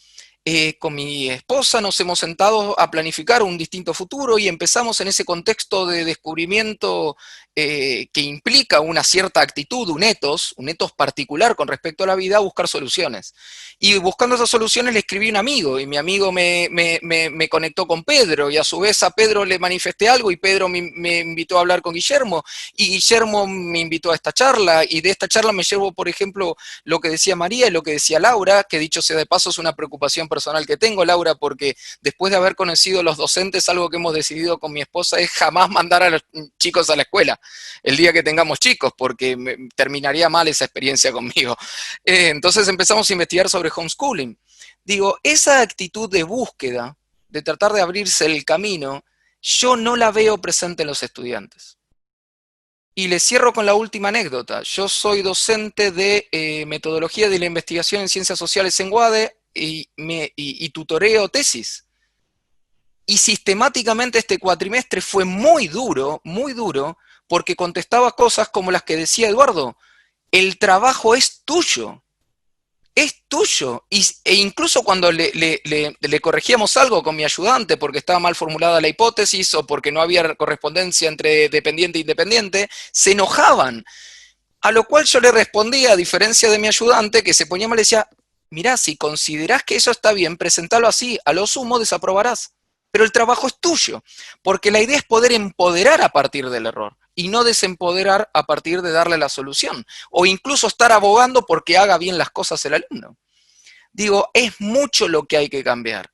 con mi esposa nos hemos sentado a planificar un distinto futuro y empezamos en ese contexto de descubrimiento que implica una cierta actitud, un etos particular con respecto a la vida, a buscar soluciones. Y buscando esas soluciones le escribí a un amigo, y mi amigo me conectó con Pedro, y a su vez a Pedro le manifesté algo, y Pedro me invitó a hablar con Guillermo, y Guillermo me invitó a esta charla, y de esta charla me llevo, por ejemplo, lo que decía María y lo que decía Laura, que dicho sea de paso es una preocupación personal que tengo, Laura, porque después de haber conocido a los docentes, algo que hemos decidido con mi esposa es jamás mandar a los chicos a la escuela el día que tengamos chicos, porque terminaría mal esa experiencia conmigo. Entonces empezamos a investigar sobre homeschooling. Digo, esa actitud de búsqueda, de tratar de abrirse el camino, yo no la veo presente en los estudiantes. Y les cierro con la última anécdota. Yo soy docente de metodología de la investigación en ciencias sociales en UADE y tutoreo tesis. Y sistemáticamente este cuatrimestre fue muy duro, porque contestaba cosas como las que decía Eduardo. El trabajo es tuyo. Es tuyo. E incluso cuando le corregíamos algo con mi ayudante porque estaba mal formulada la hipótesis o porque no había correspondencia entre dependiente e independiente, se enojaban. A lo cual yo le respondía, a diferencia de mi ayudante, que se ponía mal y decía, mirá, si considerás que eso está bien, presentalo así, a lo sumo desaprobarás. Pero el trabajo es tuyo, porque la idea es poder empoderar a partir del error y no desempoderar a partir de darle la solución, o incluso estar abogando porque haga bien las cosas el alumno. Digo, es mucho lo que hay que cambiar.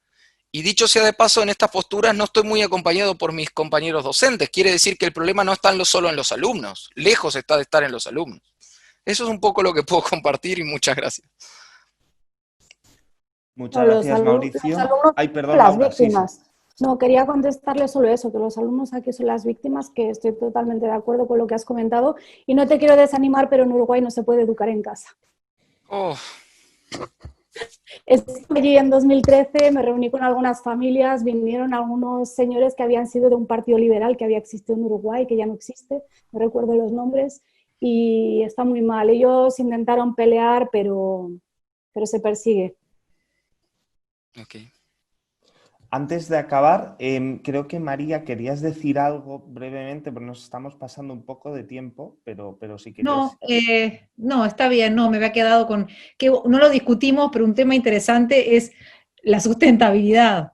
Y dicho sea de paso, en estas posturas no estoy muy acompañado por mis compañeros docentes. Quiere decir que el problema no está solo en los alumnos, lejos está de estar en los alumnos. Eso es un poco lo que puedo compartir y muchas gracias. Muchas gracias, Mauricio. Ay, perdón, las Laura, víctimas. Sí. No, quería contestarle solo eso, que los alumnos aquí son las víctimas, que estoy totalmente de acuerdo con lo que has comentado. Y no te quiero desanimar, pero en Uruguay no se puede educar en casa. Oh. Estuve allí en 2013, me reuní con algunas familias, vinieron algunos señores que habían sido de un partido liberal que había existido en Uruguay, que ya no existe, no recuerdo los nombres, y está muy mal. Ellos intentaron pelear, pero se persigue. Ok. Antes de acabar, creo que María querías decir algo brevemente, pero nos estamos pasando un poco de tiempo, pero si querías... No, está bien, no, me había quedado con, que no lo discutimos, pero un tema interesante es la sustentabilidad.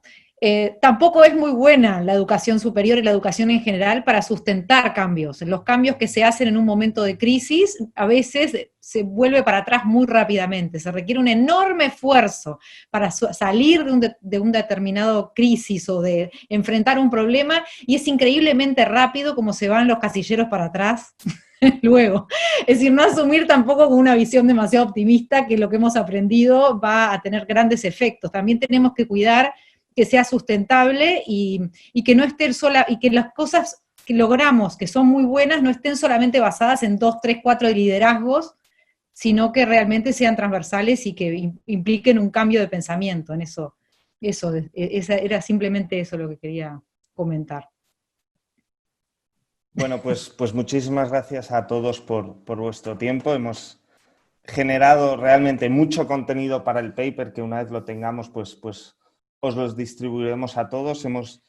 Tampoco es muy buena la educación superior y la educación en general para sustentar cambios. Los cambios que se hacen en un momento de crisis a veces se vuelve para atrás muy rápidamente. Se requiere un enorme esfuerzo para salir de un determinado crisis o de enfrentar un problema, y es increíblemente rápido como se van los casilleros para atrás luego. Es decir, no asumir tampoco con una visión demasiado optimista que lo que hemos aprendido va a tener grandes efectos. También tenemos que cuidar que sea sustentable y que no esté sola, y que las cosas que logramos, que son muy buenas, no estén solamente basadas en 2, 3, 4 liderazgos, sino que realmente sean transversales y que impliquen un cambio de pensamiento en eso. Era simplemente eso lo que quería comentar. Bueno, pues muchísimas gracias a todos por vuestro tiempo. Hemos generado realmente mucho contenido para el paper, que una vez lo tengamos, pues os los distribuiremos a todos. Hemos,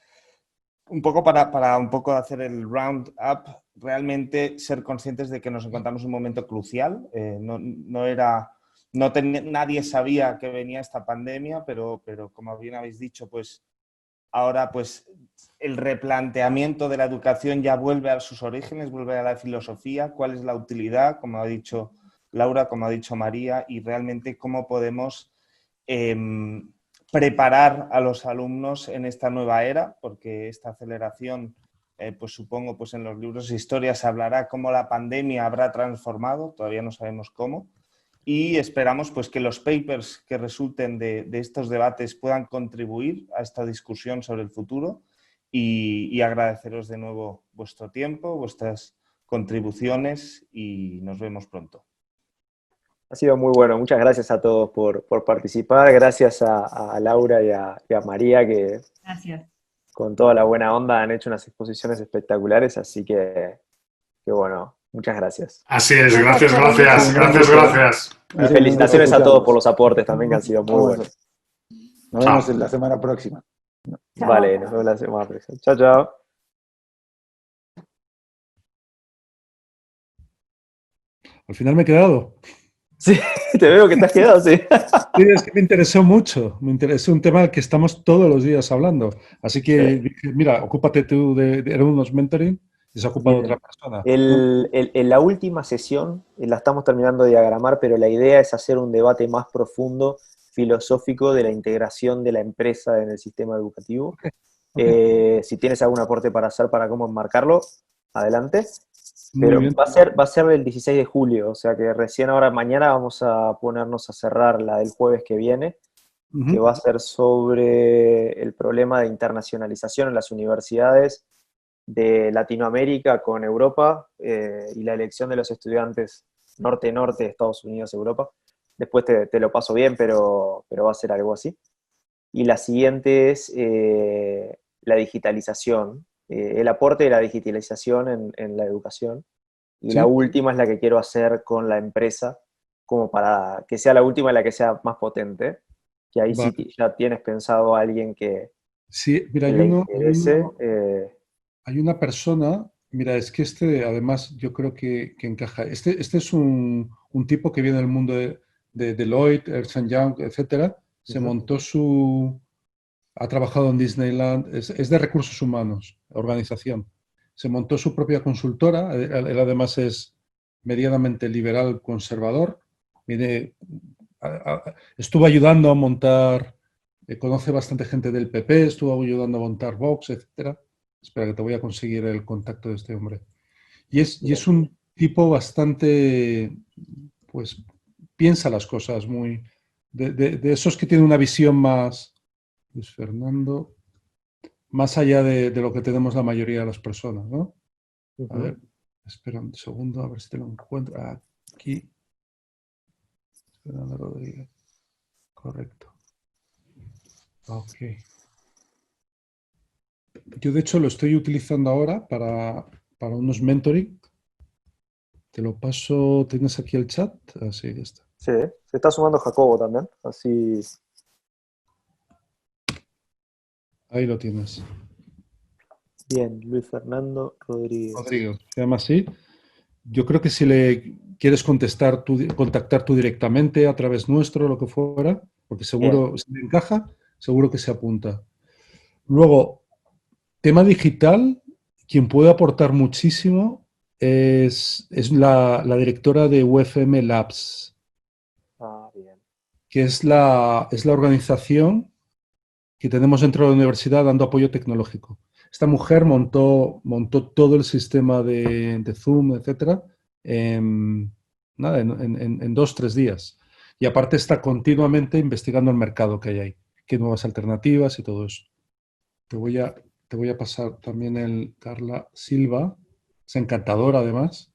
un poco para un poco hacer el round up, realmente ser conscientes de que nos encontramos en un momento crucial. Nadie sabía que venía esta pandemia, pero como bien habéis dicho, pues ahora pues el replanteamiento de la educación ya vuelve a sus orígenes, vuelve a la filosofía, cuál es la utilidad, como ha dicho Laura, como ha dicho María, y realmente cómo podemos preparar a los alumnos en esta nueva era, porque esta aceleración, pues supongo, pues en los libros de historia se hablará cómo la pandemia habrá transformado, todavía no sabemos cómo, y esperamos pues que los papers que resulten de estos debates puedan contribuir a esta discusión sobre el futuro, y agradeceros de nuevo vuestro tiempo, vuestras contribuciones, y nos vemos pronto. Ha sido muy bueno. Muchas gracias a todos por participar. Gracias a Laura y a María, que Gracias. con toda la buena onda han hecho unas exposiciones espectaculares. Así que bueno, muchas gracias. Así es, gracias. Felicitaciones a todos por los aportes también, que han sido muy buenos. Nos vemos la semana próxima. Vale, nos vemos la semana próxima. Chao, chao. Al final me he quedado. Sí, te veo que te has quedado, sí. Sí, es que me interesó mucho. Me interesó un tema que estamos todos los días hablando. Así que dije, mira, ocúpate tú de unos mentoring y se ocupa de otra persona. En la última sesión, la estamos terminando de diagramar, pero la idea es hacer un debate más profundo, filosófico, de la integración de la empresa en el sistema educativo. Okay. Si tienes algún aporte para hacer para cómo enmarcarlo, adelante. Pero va a ser el 16 de julio, o sea que recién ahora, mañana vamos a ponernos a cerrar la del jueves que viene, que va a ser sobre el problema de internacionalización en las universidades de Latinoamérica con Europa, y la elección de los estudiantes norte-norte, Estados Unidos-Europa. Después te lo paso bien, pero va a ser algo así. Y la siguiente es la digitalización, el aporte de la digitalización en la educación. Y la última es la que quiero hacer con la empresa, como para que sea la última y la que sea más potente. Que ahí sí ya tienes pensado a alguien que mira, le interese. Hay una persona, mira, es que además yo creo que encaja. Este es un tipo que viene del mundo de Deloitte, Ernst & Young, etcétera. Se montó ha trabajado en Disneyland, es de recursos humanos, organización. Se montó su propia consultora, él además es medianamente liberal conservador. Estuvo ayudando a montar, conoce bastante gente del PP, estuvo ayudando a montar Vox, etcétera. Espera, que te voy a conseguir el contacto de este hombre. Y es un tipo bastante, pues, piensa las cosas muy... De esos que tienen una visión más... Luis Fernando, más allá de lo que tenemos la mayoría de las personas, ¿no? A ver, espera un segundo, a ver si te lo encuentro. Aquí. Fernando Rodríguez. Correcto. Ok. Yo, de hecho, lo estoy utilizando ahora para unos mentoring. Te lo paso, ¿tienes aquí el chat? Ah, sí, ya está. Sí, se está sumando Jacobo también, así... Ahí lo tienes. Bien, Luis Fernando Rodríguez. Rodrigo, se llama así. Yo creo que si le quieres contactar tú directamente a través nuestro, lo que fuera, porque seguro, si le encaja, seguro que se apunta. Luego, tema digital, quien puede aportar muchísimo es la directora de UFM Labs, Ah, bien. que es la organización que tenemos dentro de la universidad dando apoyo tecnológico. Esta mujer montó todo el sistema de Zoom, etcétera, en 2-3 días. Y aparte está continuamente investigando el mercado que hay ahí, qué nuevas alternativas y todo eso. Te voy a pasar también el Carla Silva, es encantadora además,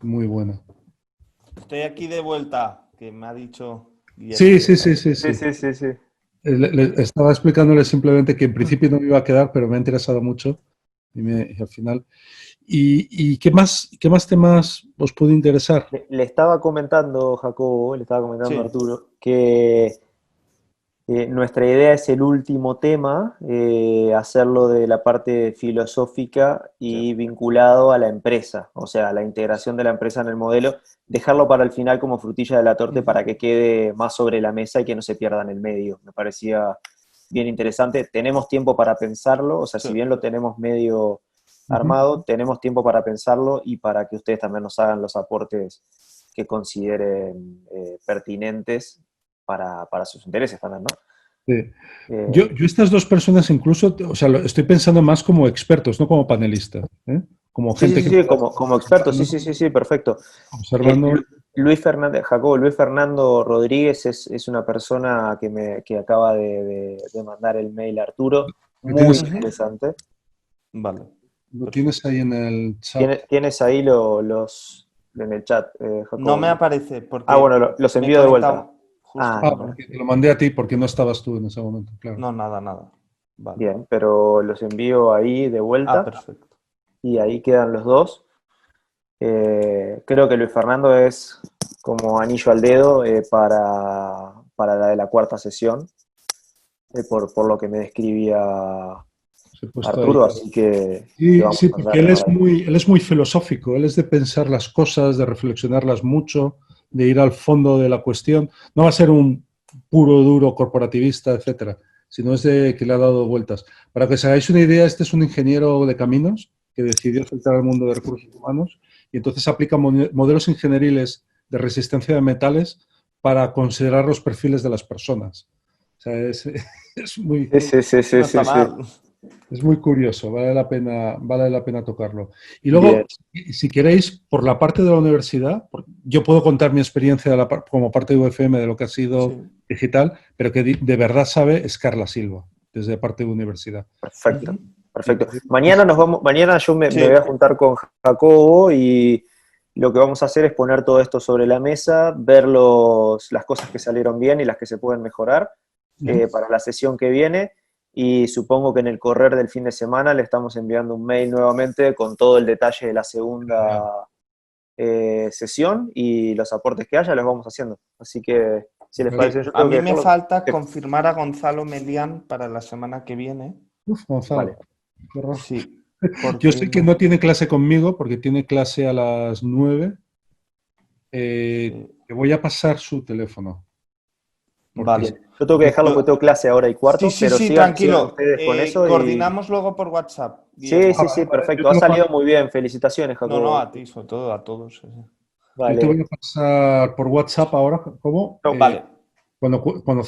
muy buena. Estoy aquí de vuelta, que me ha dicho Guillermo. Sí. Estaba explicándole simplemente que en principio no me iba a quedar, pero me ha interesado mucho y al final. ¿Y qué más temas os puede interesar? Le estaba comentando, Jacobo, le estaba comentando a Arturo, que nuestra idea es el último tema, hacerlo de la parte filosófica y vinculado a la empresa, o sea, la integración de la empresa en el modelo, dejarlo para el final como frutilla de la torta para que quede más sobre la mesa y que no se pierda en el medio. Me parecía bien interesante. Tenemos tiempo para pensarlo, o sea, si bien lo tenemos medio armado, tenemos tiempo para pensarlo y para que ustedes también nos hagan los aportes que consideren pertinentes para sus intereses también, ¿no? Sí. Yo estas dos personas incluso, o sea, estoy pensando más como expertos, no como panelistas, ¿eh? Como gente sí, como expertos, sí, perfecto. Observando. Jacobo, Luis Fernando Rodríguez es una persona que acaba de mandar el mail a Arturo, muy interesante. Vale. Lo tienes ahí en el chat. Tienes ahí en el chat, Jacobo. No me aparece. Porque bueno, los envío de vuelta. Porque te lo mandé a ti porque no estabas tú en ese momento, claro. No, nada. Vale. Bien, pero los envío ahí de vuelta. Perfecto. Y ahí quedan los dos. Creo que Luis Fernando es como anillo al dedo para la de la cuarta sesión, por lo que me describía Arturo, así que... Sí, porque él es muy filosófico, él es de pensar las cosas, de reflexionarlas mucho, de ir al fondo de la cuestión. No va a ser un puro, duro corporativista, etcétera, sino es de que le ha dado vueltas. Para que os hagáis una idea, este es un ingeniero de caminos que decidió saltar al mundo de recursos humanos y entonces aplica modelos ingenieriles de resistencia de metales para considerar los perfiles de las personas. O sea, es muy... Es muy curioso, vale la pena tocarlo. Y luego, si queréis, por la parte de la universidad, yo puedo contar mi experiencia como parte de UFM de lo que ha sido digital, pero que de verdad sabe es Carla Silva, desde parte de universidad. Perfecto. Mañana yo me voy a juntar con Jacobo y lo que vamos a hacer es poner todo esto sobre la mesa, ver las cosas que salieron bien y las que se pueden mejorar para la sesión que viene. Y supongo que en el correr del fin de semana le estamos enviando un mail nuevamente con todo el detalle de la segunda sesión y los aportes que haya los vamos haciendo. Así que, si les parece... A mí me falta confirmar a Gonzalo Melián para la semana que viene. Gonzalo. Vale. Sí. Yo sé que no tiene clase conmigo porque tiene clase a las 9. Te voy a pasar su teléfono. Vale. Yo tengo que dejarlo porque tengo clase ahora y cuarto, pero sigan ustedes con eso. Coordinamos luego por WhatsApp. Sí, perfecto. Ha salido muy bien. Felicitaciones, Jacobo. No, a ti, sobre todo a todos. Vale. Yo te voy a pasar por WhatsApp ahora, ¿cómo? Vale. Cuando